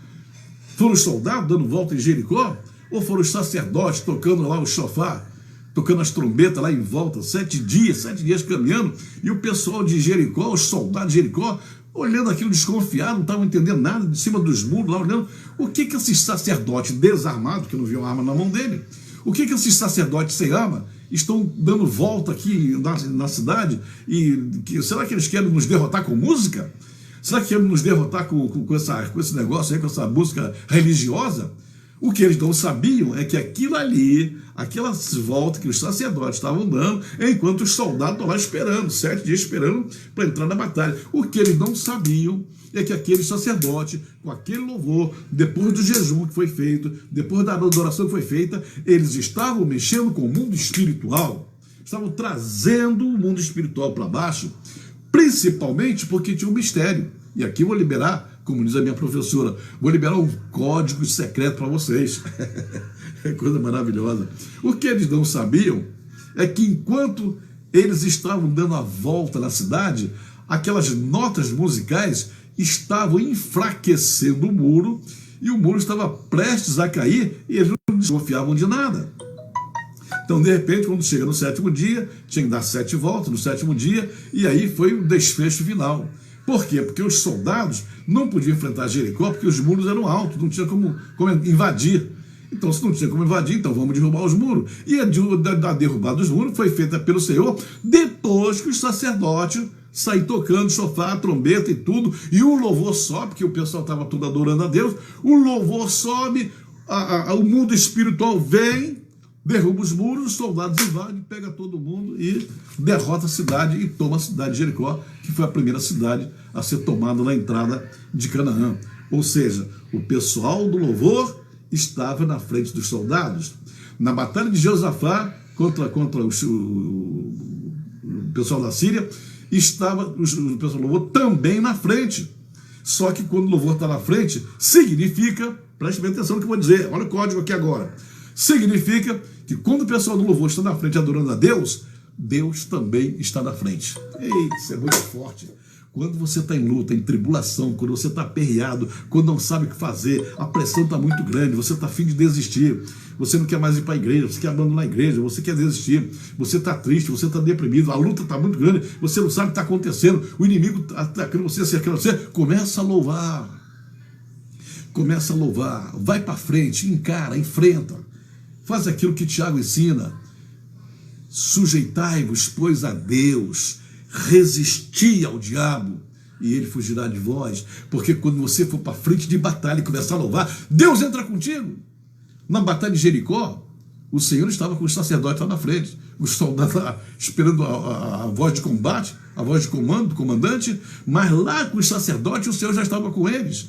Foram os soldados dando volta em Jericó? Ou foram os sacerdotes tocando lá o shofar? tocando as trombetas lá em volta, 7 dias caminhando, e o pessoal de Jericó, os soldados de Jericó, olhando aquilo desconfiado, não estavam entendendo nada, de cima dos muros, lá olhando, o que esses sacerdotes desarmados, que não viam arma na mão dele, o que esses sacerdotes sem arma estão dando volta aqui na cidade, será que eles querem nos derrotar com música? Será que querem nos derrotar com esse negócio aí, com essa música religiosa? O que eles não sabiam é que aquilo ali, aquelas voltas que os sacerdotes estavam dando, enquanto os soldados estão lá esperando, 7 dias esperando para entrar na batalha. O que eles não sabiam é que aquele sacerdote, com aquele louvor, depois do jejum que foi feito, depois da adoração que foi feita, eles estavam mexendo com o mundo espiritual, estavam trazendo o mundo espiritual para baixo, principalmente porque tinha um mistério. E aqui eu vou liberar, como diz a minha professora, vou liberar um código secreto para vocês. É coisa maravilhosa. O que eles não sabiam é que enquanto eles estavam dando a volta na cidade, aquelas notas musicais estavam enfraquecendo o muro, e o muro estava prestes a cair, e eles não desconfiavam de nada. Então, de repente, quando chega no 7º dia, tinha que dar 7 voltas no 7º dia, e aí foi o desfecho final. Por quê? Porque os soldados não podiam enfrentar Jericó, porque os muros eram altos, não tinha como invadir. Então, se não tinha como invadir, então vamos derrubar os muros. E a derrubada dos muros foi feita pelo Senhor depois que os sacerdotes saíram tocando chofar, trombeta e tudo, e o louvor sobe, porque o pessoal estava tudo adorando a Deus, o louvor sobe, o mundo espiritual vem, derruba os muros, os soldados invadem, pega todo mundo e derrota a cidade e toma a cidade de Jericó, que foi a primeira cidade a ser tomada na entrada de Canaã. Ou seja, o pessoal do louvor estava na frente dos soldados. Na batalha de Josafá contra o pessoal da Síria, estava o pessoal do louvor também na frente. Só que quando o louvor está na frente, significa, preste bem atenção no que eu vou dizer, olha o código aqui agora, significa que quando o pessoal do louvor está na frente adorando a Deus, Deus também está na frente. Isso é muito forte. Quando você está em luta, em tribulação, quando você está aperreado, quando não sabe o que fazer, a pressão está muito grande, você está a fim de desistir, você não quer mais ir para a igreja, você quer abandonar a igreja, você quer desistir, você está triste, você está deprimido, a luta está muito grande, você não sabe o que está acontecendo, o inimigo está atacando você, cercando você, começa a louvar, vai para frente, encara, enfrenta, faz aquilo que Tiago ensina, sujeitai-vos, pois, a Deus, resisti ao diabo e ele fugirá de vós, porque quando você for para frente de batalha e começar a louvar, Deus entra contigo. Na batalha de Jericó, o Senhor estava com os sacerdotes lá na frente, os soldados lá esperando a voz de combate, a voz de comando do comandante, mas lá com os sacerdotes o Senhor já estava com eles.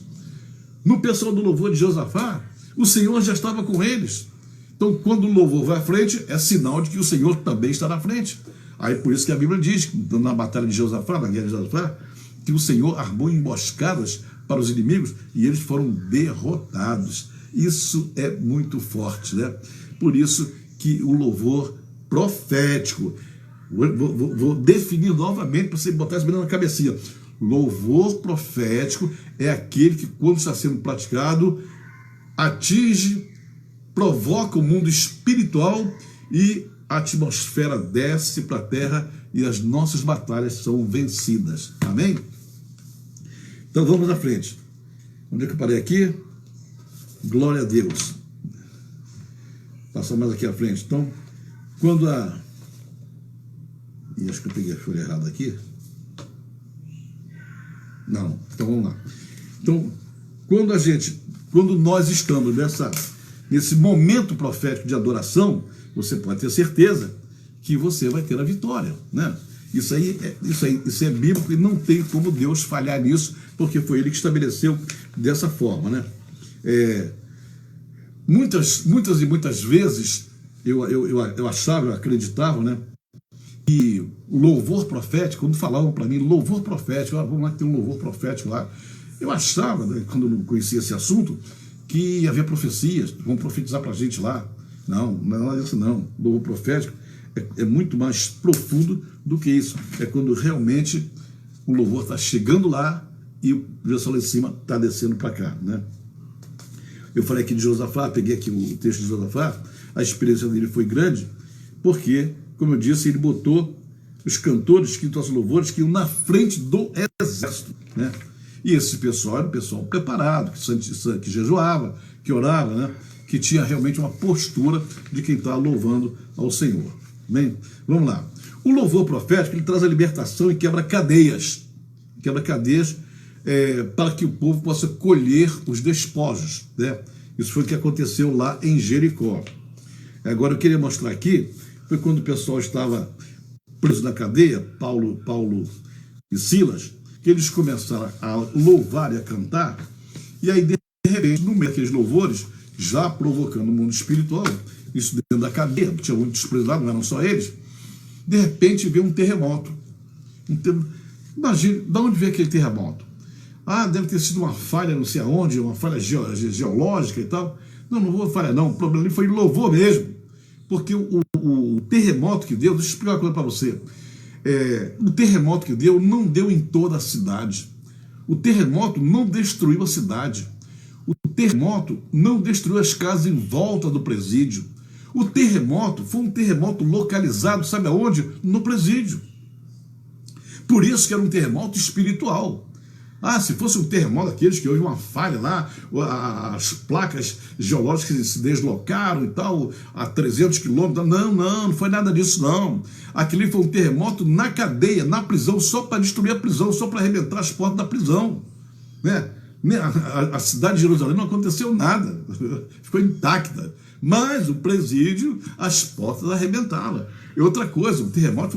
No pessoal do louvor de Josafá, o Senhor já estava com eles. Então, quando o louvor vai à frente, é sinal de que o Senhor também está na frente. Aí por isso que a Bíblia diz, na batalha de Josafá, na guerra de Josafá, que o Senhor armou emboscadas para os inimigos e eles foram derrotados. Isso é muito forte, né? Por isso que o louvor profético, vou definir novamente para você botar isso bem na cabecinha. Louvor profético é aquele que, quando está sendo praticado, atinge, provoca o mundo espiritual e a atmosfera desce para a terra e as nossas batalhas são vencidas. Amém? Então vamos à frente. Onde é que eu parei aqui? Glória a Deus. Passar mais aqui à frente. Então, quando a... Ih, acho que eu peguei a folha errada aqui. Não, então vamos lá. Então, quando nós estamos nesse momento profético de adoração, você pode ter certeza que você vai ter a vitória, né? Isso é bíblico e não tem como Deus falhar nisso, porque foi Ele que estabeleceu dessa forma, né? Muitas vezes eu achava, eu acreditava, né, que o louvor profético, quando falavam para mim, louvor profético, vamos lá que tem um louvor profético lá, eu achava, né, quando eu não conhecia esse assunto, que havia profecias, vão profetizar para a gente lá. Não é isso não. O louvor profético é muito mais profundo do que isso. É quando realmente o louvor está chegando lá e o pessoal lá em cima está descendo para cá, né? Eu falei aqui de Josafá, peguei aqui o texto de Josafá, a experiência dele foi grande, porque, como eu disse, ele botou os cantores que os louvores que iam na frente do exército, né? E esse pessoal era um pessoal preparado, que jejuava, que orava, né? Que tinha realmente uma postura de quem está louvando ao Senhor. Bem, vamos lá. O louvor profético, ele traz a libertação e quebra cadeias. Para que o povo possa colher os despojos, né? Isso foi o que aconteceu lá em Jericó. Agora eu queria mostrar aqui, foi quando o pessoal estava preso na cadeia, Paulo e Silas, que eles começaram a louvar e a cantar, e aí de repente, no meio daqueles louvores, já provocando o mundo espiritual, isso dentro da cadeia, tinha muitos presos lá, não eram só eles, de repente veio um terremoto. Imagina, de onde veio aquele terremoto? Ah, deve ter sido uma falha não sei aonde, uma falha geológica e tal. Não houve falha não, o problema ali foi louvor mesmo. Porque o terremoto que deu, deixa eu explicar uma coisa para você. O terremoto que deu não deu em toda a cidade. O terremoto não destruiu a cidade. O terremoto não destruiu as casas em volta do presídio. O terremoto foi um terremoto localizado, sabe aonde? No presídio. Por isso que era um terremoto espiritual. Ah, se fosse um terremoto daqueles que houve uma falha lá, as placas geológicas se deslocaram e tal, a 300 quilômetros, não foi nada disso não. Aquele foi um terremoto na cadeia, na prisão, só para destruir a prisão, só para arrebentar as portas da prisão, né? A cidade de Jerusalém não aconteceu nada, ficou intacta, mas o presídio, as portas arrebentaram. E outra coisa, o terremoto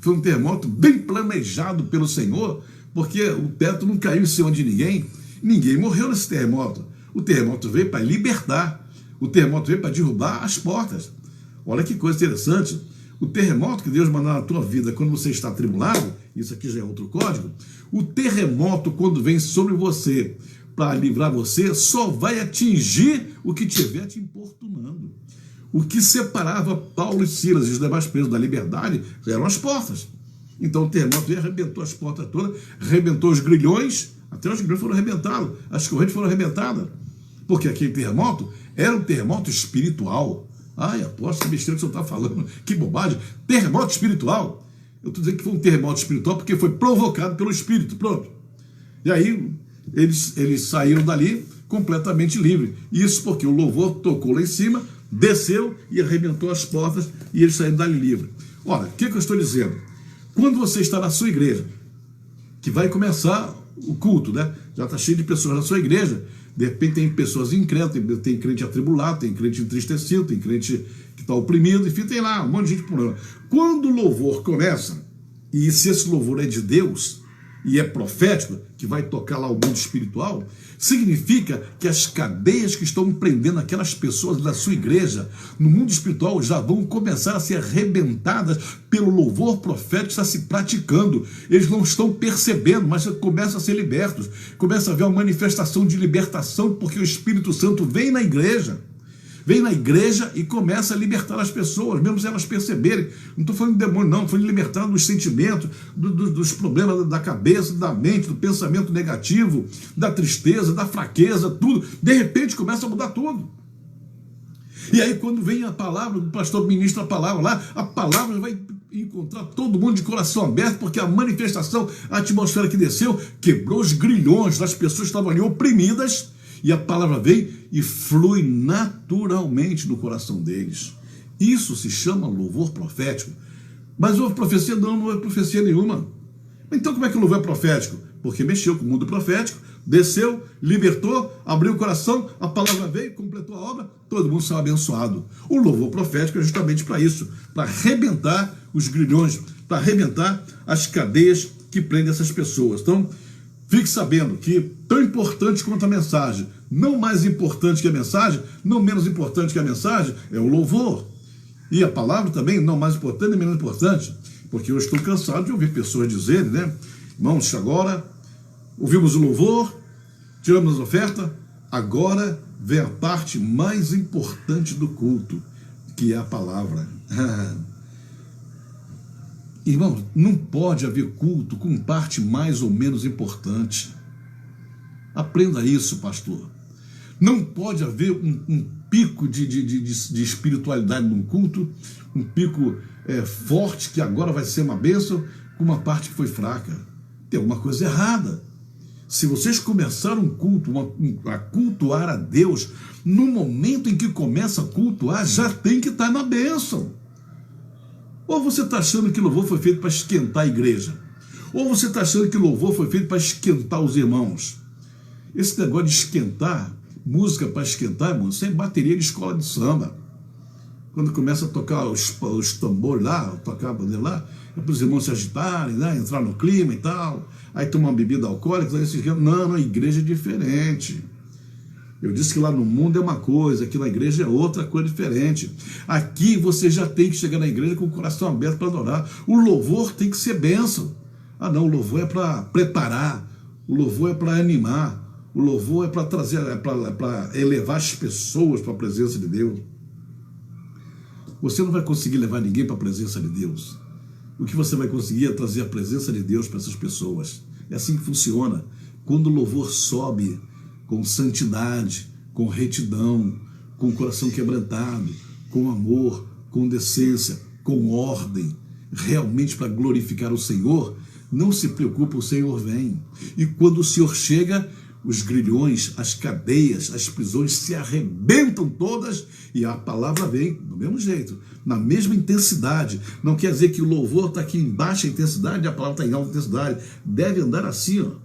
foi um terremoto bem planejado pelo Senhor, porque o teto não caiu em cima de ninguém morreu nesse terremoto. O terremoto veio para libertar, o terremoto veio para derrubar as portas. Olha que coisa interessante, o terremoto que Deus mandou na tua vida quando você está atribulado, isso aqui já é outro código, o terremoto quando vem sobre você para livrar você, só vai atingir o que estiver te importunando. O que separava Paulo e Silas e os demais presos da liberdade eram as portas. Então o terremoto veio, arrebentou as portas todas, arrebentou os grilhões, até os grilhões foram arrebentados, as correntes foram arrebentadas, porque aquele terremoto era um terremoto espiritual. Ai, apóstolo, que besteira que você está falando, que bobagem, terremoto espiritual. Eu estou dizendo que foi um terremoto espiritual porque foi provocado pelo Espírito, pronto. E aí eles saíram dali completamente livres. Isso porque o louvor tocou lá em cima, desceu e arrebentou as portas e eles saíram dali livres. Olha, o que eu estou dizendo? Quando você está na sua igreja, que vai começar o culto, né? Já está cheio de pessoas na sua igreja, de repente tem pessoas incrédulas, tem crente atribulado, tem crente entristecido, tem crente que está oprimido, enfim, tem lá um monte de gente por lá. Quando o louvor começa, e se esse louvor é de Deus, e é profético, que vai tocar lá o mundo espiritual, significa que as cadeias que estão prendendo aquelas pessoas da sua igreja, no mundo espiritual, já vão começar a ser arrebentadas pelo louvor profético que está se praticando. Eles não estão percebendo, mas começam a ser libertos, começa a haver uma manifestação de libertação, porque o Espírito Santo vem na igreja e começa a libertar as pessoas, mesmo se elas perceberem. Não estou falando de demônio, não, estou falando de libertar dos sentimentos, dos problemas da cabeça, da mente, do pensamento negativo, da tristeza, da fraqueza, tudo. De repente começa a mudar tudo. E aí quando vem a palavra, o pastor ministra a palavra lá, a palavra vai encontrar todo mundo de coração aberto, porque a manifestação, a atmosfera que desceu, quebrou os grilhões das pessoas que estavam ali oprimidas, e a palavra veio e flui naturalmente no coração deles. Isso se chama louvor profético. Mas houve profecia? Não houve profecia nenhuma. Então como é que o louvor é profético? Porque mexeu com o mundo profético, desceu, libertou, abriu o coração, a palavra veio, completou a obra, todo mundo saiu abençoado. O louvor profético é justamente para isso, para arrebentar os grilhões, para arrebentar as cadeias que prendem essas pessoas. Então, fique sabendo que tão importante quanto a mensagem, não mais importante que a mensagem, não menos importante que a mensagem, é o louvor. E a palavra também, não mais importante nem menos importante, porque eu estou cansado de ouvir pessoas dizerem, né? Irmãos, agora ouvimos o louvor, tiramos a oferta, agora vem a parte mais importante do culto, que é a palavra. Irmão, não pode haver culto com parte mais ou menos importante. Aprenda isso, pastor. Não pode haver um pico de espiritualidade num culto, um pico forte que agora vai ser uma bênção, com uma parte que foi fraca. Tem alguma coisa errada. Se vocês começaram um culto, a cultuar a Deus, no momento em que começa a cultuar, já tem que estar na bênção. Ou você está achando que louvor foi feito para esquentar a igreja? Ou você está achando que louvor foi feito para esquentar os irmãos? Esse negócio de esquentar, música para esquentar, irmão, isso é bateria de escola de samba. Quando começa a tocar os tambores lá, tocar a bandeira lá, é para os irmãos se agitarem, né, entrar no clima e tal, aí tomar uma bebida alcoólica, aí não, a igreja é diferente. Eu disse que lá no mundo é uma coisa, aqui na igreja é outra coisa diferente. Aqui você já tem que chegar na igreja com o coração aberto para adorar. O louvor tem que ser bênção. Ah não, o louvor é para preparar, o louvor é para animar, o louvor é para trazer, para elevar as pessoas para a presença de Deus. Você não vai conseguir levar ninguém para a presença de Deus. O que você vai conseguir é trazer a presença de Deus para essas pessoas. É assim que funciona. Quando o louvor sobe com santidade, com retidão, com o coração quebrantado, com amor, com decência, com ordem, realmente para glorificar o Senhor, não se preocupe, o Senhor vem. E quando o Senhor chega, os grilhões, as cadeias, as prisões se arrebentam todas e a palavra vem do mesmo jeito, na mesma intensidade. Não quer dizer que o louvor está aqui em baixa intensidade e a palavra está em alta intensidade. Deve andar assim, ó.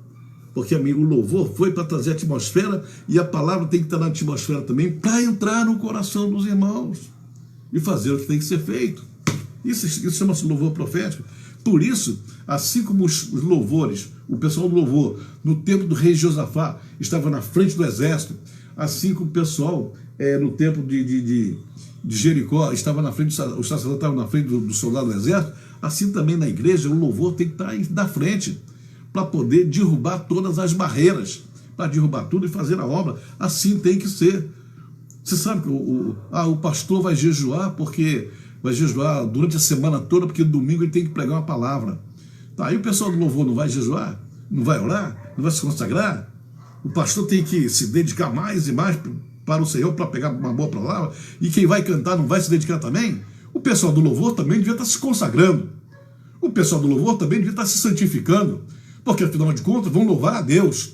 Porque o louvor foi para trazer a atmosfera e a palavra tem que estar na atmosfera também para entrar no coração dos irmãos e fazer o que tem que ser feito. Isso chama-se louvor profético. Por isso, assim como os louvores, o pessoal do louvor, no tempo do rei Josafá, estava na frente do exército, assim como o pessoal no tempo de Jericó estava na frente, os sacerdotes estavam na frente do soldado do exército, assim também na igreja o louvor tem que estar aí na frente, para poder derrubar todas as barreiras, para derrubar tudo e fazer a obra. Assim tem que ser. Você sabe que o pastor vai jejuar durante a semana toda, porque domingo ele tem que pregar uma palavra. Tá, aí o pessoal do louvor não vai jejuar? Não vai orar? Não vai se consagrar? O pastor tem que se dedicar mais e mais para o Senhor, para pegar uma boa palavra, e quem vai cantar não vai se dedicar também? O pessoal do louvor também devia estar se consagrando. O pessoal do louvor também devia estar se santificando, porque afinal de contas vão louvar a Deus.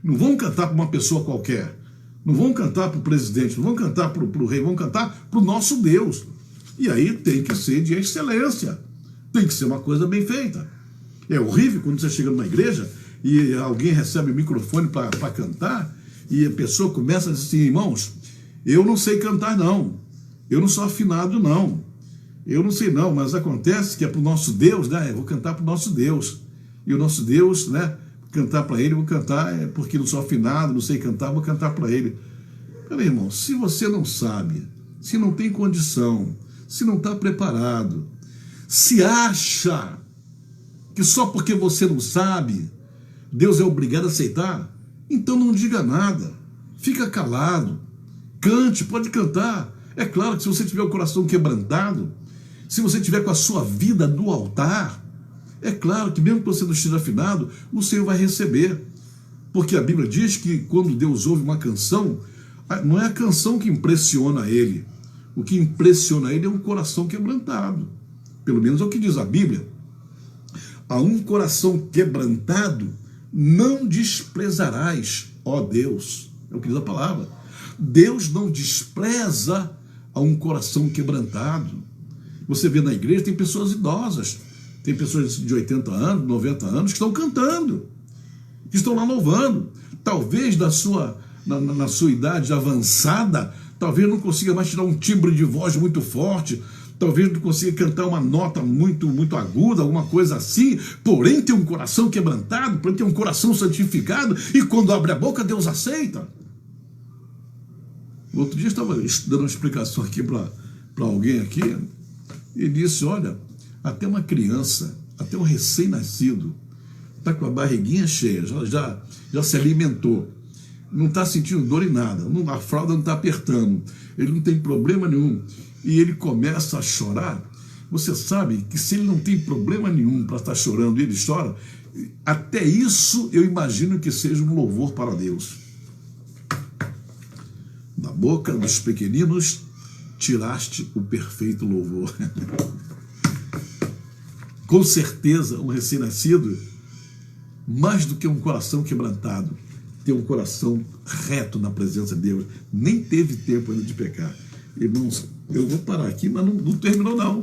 Não vão cantar para uma pessoa qualquer, não vão cantar para o presidente, não vão cantar para o rei, vão cantar para o nosso Deus. E aí tem que ser de excelência, tem que ser uma coisa bem feita. É horrível quando você chega numa igreja e alguém recebe o microfone para cantar e a pessoa começa a dizer assim: irmãos, eu não sei cantar não, eu não sou afinado não, eu não sei não, mas acontece que é para o nosso Deus, né? Eu vou cantar para o nosso Deus, e o nosso Deus, né? Cantar para ele, eu vou cantar porque não sou afinado, não sei cantar, vou cantar para ele. Meu irmão, se você não sabe, se não tem condição, se não está preparado, se acha que só porque você não sabe, Deus é obrigado a aceitar, então não diga nada, fica calado, cante, pode cantar. É claro que se você tiver o coração quebrantado, se você tiver com a sua vida no altar, é claro que mesmo que você não esteja afinado, o Senhor vai receber. Porque a Bíblia diz que quando Deus ouve uma canção, não é a canção que impressiona ele. O que impressiona ele é um coração quebrantado. Pelo menos é o que diz a Bíblia. A um coração quebrantado não desprezarás, ó Deus. É o que diz a palavra. Deus não despreza a um coração quebrantado. Você vê na igreja, tem pessoas idosas, tem pessoas de 80 anos, 90 anos, que estão cantando, que estão lá louvando. Talvez na sua idade avançada, talvez não consiga mais tirar um timbre de voz muito forte, talvez não consiga cantar uma nota muito aguda, alguma coisa assim, porém tem um coração quebrantado, porém tem um coração santificado, e quando abre a boca, Deus aceita. Outro dia eu estava dando uma explicação aqui para alguém aqui, e disse: olha, até uma criança, até um recém-nascido, está com a barriguinha cheia, já se alimentou, não está sentindo dor em nada, a fralda não está apertando, ele não tem problema nenhum, e ele começa a chorar. Você sabe que se ele não tem problema nenhum para estar chorando e ele chora, até isso eu imagino que seja um louvor para Deus. boca dos pequeninos tiraste o perfeito louvor. Com certeza, um recém-nascido, mais do que um coração quebrantado, tem um coração reto na presença de Deus. Nem teve tempo ainda de pecar. Irmãos, eu vou parar aqui, mas não terminou não.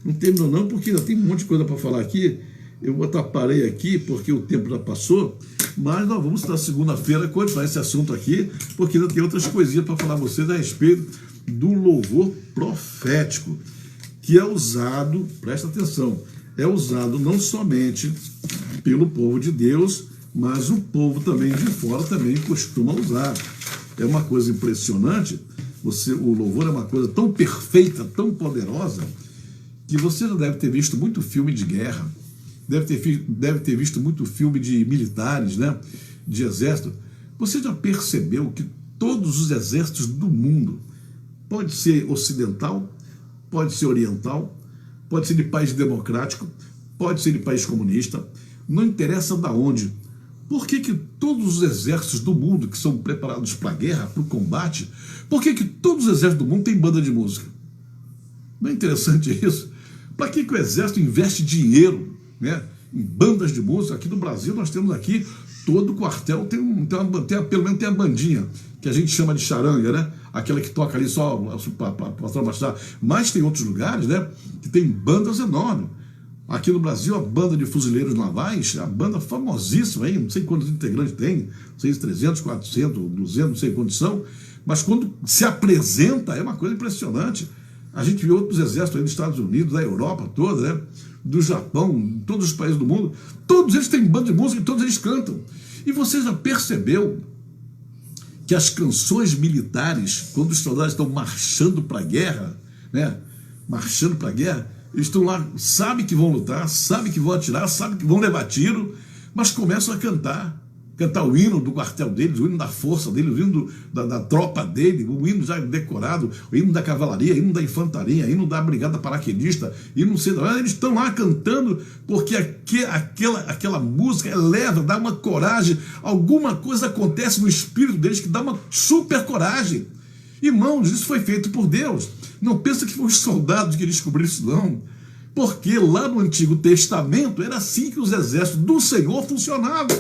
Não terminou não, porque ainda tem um monte de coisa para falar aqui. Eu vou parei aqui, porque o tempo já passou, mas nós vamos na segunda-feira continuar esse assunto aqui, porque ainda tem outras coisinhas para falar a vocês a respeito do louvor profético, que é usado, presta atenção, é usado não somente pelo povo de Deus, mas o povo também de fora também costuma usar. É uma coisa impressionante, o louvor é uma coisa tão perfeita, tão poderosa, que você já deve ter visto muito filme de guerra, deve ter visto muito filme de militares, né, de exército. Você já percebeu que todos os exércitos do mundo, pode ser ocidental, pode ser oriental, pode ser de país democrático, pode ser de país comunista, não interessa da onde. Por que todos os exércitos do mundo que são preparados para a guerra, para o combate, por que todos os exércitos do mundo têm banda de música? Não é interessante isso? Para que o exército investe dinheiro, né, em bandas de música? Aqui no Brasil nós temos aqui, todo quartel pelo menos tem a bandinha, que a gente chama de charanga, né? Aquela que toca ali só para traumatizar. Mas tem outros lugares, né, que tem bandas enormes. Aqui no Brasil, a banda de fuzileiros navais, a banda famosíssima, aí, não sei quantos integrantes tem, não sei se 300, 400, 200, não sei quantos são, mas quando se apresenta é uma coisa impressionante. A gente vê outros exércitos aí dos Estados Unidos, da Europa toda, né, do Japão, todos os países do mundo, todos eles têm banda de música e todos eles cantam. E você já percebeu que as canções militares, quando os soldados estão marchando para a guerra, né, marchando para a guerra, eles estão lá, sabem que vão lutar, sabem que vão atirar, sabem que vão levar tiro, mas começam a cantar o hino do quartel deles, o hino da força deles, o hino da tropa dele, o hino já decorado, o hino da cavalaria, o hino da infantaria, o hino da brigada paraquedista, e não sei da onde. Eles estão lá cantando porque aquela música eleva, dá uma coragem, alguma coisa acontece no espírito deles que dá uma super coragem. Irmãos, isso foi feito por Deus. Não pensa que foi os soldados que descobriram isso, não. Porque lá no Antigo Testamento era assim que os exércitos do Senhor funcionavam.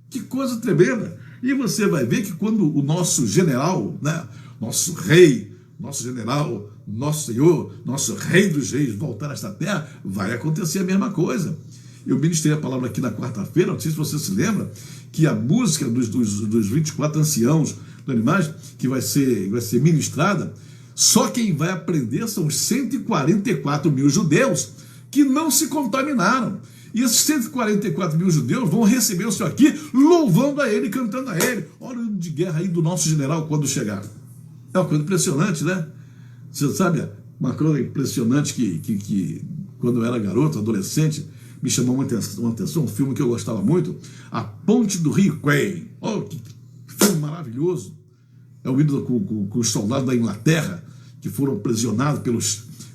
Que coisa tremenda. E você vai ver que quando o nosso general, né, nosso rei, nosso general, nosso Senhor, nosso Rei dos Reis voltar a esta terra, vai acontecer a mesma coisa. Eu ministrei a palavra aqui na quarta-feira, não sei se você se lembra, que a música dos 24 anciãos do animais, que vai ser ministrada, só quem vai aprender são os 144 mil judeus que não se contaminaram. E esses 144 mil judeus vão receber o Senhor aqui, louvando a Ele, cantando a Ele. Olha o hino de guerra aí do nosso general quando chegar. É uma coisa impressionante, né? Você sabe, uma coisa impressionante que quando eu era garoto, adolescente, me chamou uma atenção, um filme que eu gostava muito, A Ponte do Rio Kwai. Oh, que filme maravilhoso. É o hino com os soldados da Inglaterra, que foram aprisionados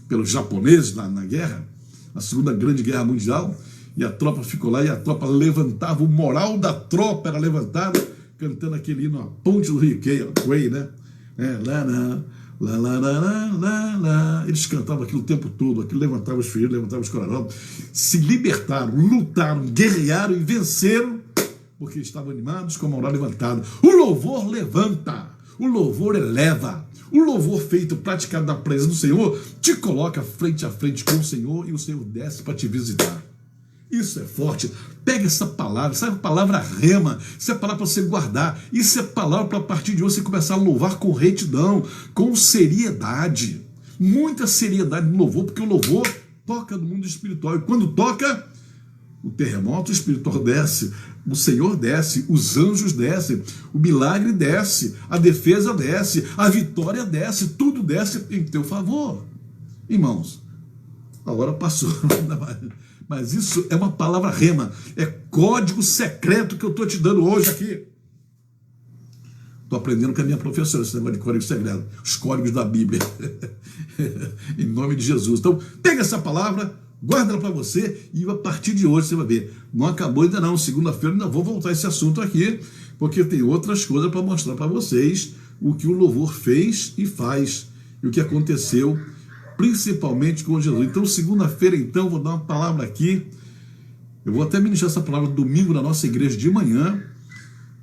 pelos japoneses na guerra, a Segunda Grande Guerra Mundial, e a tropa ficou lá, e a tropa levantava, o moral da tropa era levantado, cantando aquele hino, A Ponte do Rio Kwai, né? Eles cantavam aquilo o tempo todo, aquilo levantava os feridos, levantava os corajosos, se libertaram, lutaram, guerrearam e venceram, porque estavam animados com a moral levantada. O louvor levanta, o louvor eleva, o louvor feito, praticado na presença do Senhor, te coloca frente a frente com o Senhor e o Senhor desce para te visitar. Isso é forte. Pega essa palavra, essa palavra rema, isso é palavra para você guardar, isso é palavra para a partir de hoje você começar a louvar com retidão, com seriedade, muita seriedade no louvor, porque o louvor toca no mundo espiritual, e quando toca, o terremoto espiritual desce, o Senhor desce, os anjos descem, o milagre desce, a defesa desce, a vitória desce, tudo desce em teu favor. Irmãos, a hora passou, mas isso é uma palavra rema, é código secreto que eu estou te dando hoje aqui. Estou aprendendo com a minha professora esse negócio de código secreto, os códigos da Bíblia, em nome de Jesus. Então, pega essa palavra, guarda ela para você, e a partir de hoje você vai ver, não acabou ainda não, segunda-feira ainda vou voltar a esse assunto aqui, porque tem outras coisas para mostrar para vocês o que o louvor fez e faz, e o que aconteceu, principalmente com Jesus. Então, segunda-feira, então, vou dar uma palavra aqui. Eu vou até ministrar essa palavra domingo na nossa igreja de manhã,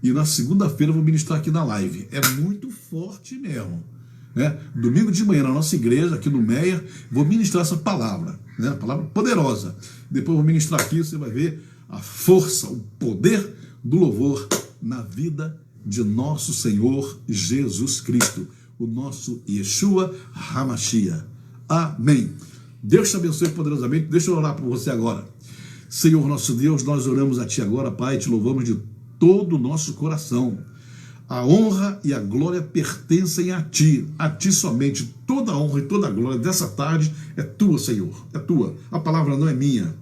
e na segunda-feira eu vou ministrar aqui na live. É muito forte mesmo, né? Domingo de manhã na nossa igreja, aqui no Meia, vou ministrar essa palavra, né? Palavra poderosa. Depois eu vou ministrar aqui, você vai ver a força, o poder do louvor na vida de nosso Senhor Jesus Cristo, o nosso Yeshua HaMashiach. Amém. Deus te abençoe poderosamente. Deixa eu orar por você agora. Senhor nosso Deus, nós oramos a Ti agora, Pai, te louvamos de todo o nosso coração. A honra e a glória pertencem a Ti somente. Toda a honra e toda a glória dessa tarde é Tua, Senhor, é Tua. A palavra não é minha,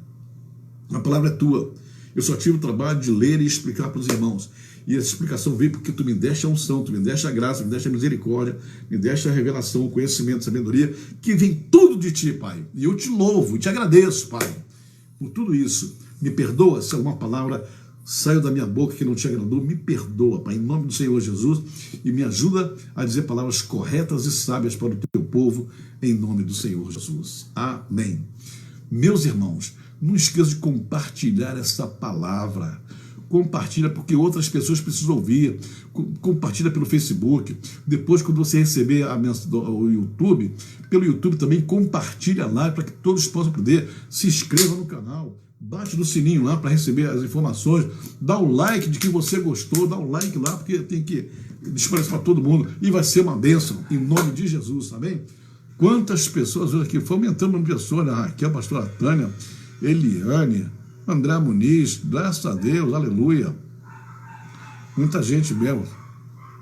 a palavra é Tua. Eu só tive o trabalho de ler e explicar para os irmãos. E essa explicação veio porque Tu me deste a unção, Tu me deste a graça, me deste a misericórdia, me deste a revelação, o conhecimento, a sabedoria, que vem tudo de Ti, Pai. E eu te louvo, te agradeço, Pai, por tudo isso. Me perdoa se alguma palavra saiu da minha boca que não te agradou. Me perdoa, Pai, em nome do Senhor Jesus, e me ajuda a dizer palavras corretas e sábias para o Teu povo, em nome do Senhor Jesus. Amém. Meus irmãos, não esqueça de compartilhar essa palavra. Compartilha porque outras pessoas precisam ouvir. Compartilha pelo Facebook. Depois, quando você receber a mensagem do YouTube, pelo YouTube também compartilha lá para que todos possam poder. Se inscreva no canal, bate no sininho lá para receber as informações, dá o like de que você gostou, dá o like lá porque tem que disparar para todo mundo e vai ser uma bênção em nome de Jesus, tá bem? Quantas pessoas hoje aqui, foi aumentando uma pessoa, a Raquel, a pastora Tânia, Eliane, André Muniz, graças a Deus, aleluia. Muita gente mesmo.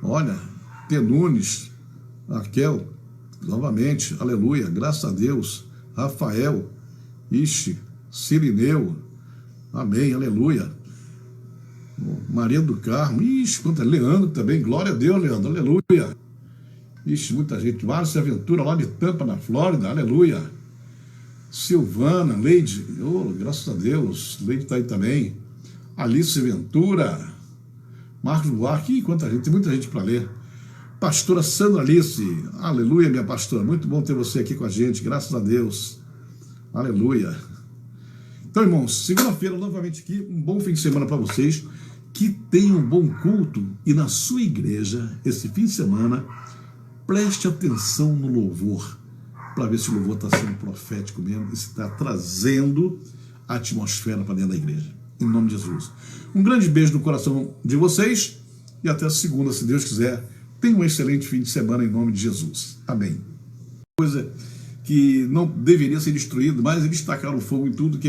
Olha, Penunes, Raquel, novamente, aleluia, graças a Deus. Rafael, Ixi, Cirineu, amém, aleluia. Maria do Carmo, ixi, quanta, Leandro também, glória a Deus, Leandro, aleluia. Ixi, muita gente. Márcia Aventura, lá de Tampa, na Flórida, aleluia. Silvana, Leide, oh, graças a Deus, Leide está aí também. Alice Ventura, Marcos Buarque, quanta gente, tem muita gente para ler. Pastora Sandra Alice, aleluia, minha pastora, muito bom ter você aqui com a gente, graças a Deus, aleluia. Então, irmãos, segunda-feira, novamente aqui, um bom fim de semana para vocês, que tenham um bom culto, e na sua igreja, esse fim de semana, preste atenção no louvor, para ver se o louvor está sendo profético mesmo, e se está trazendo a atmosfera para dentro da igreja. Em nome de Jesus. Um grande beijo no coração de vocês e até segunda, se Deus quiser. Tenha um excelente fim de semana em nome de Jesus. Amém. Coisa que não deveria ser destruída, mas eles tacaram fogo em tudo que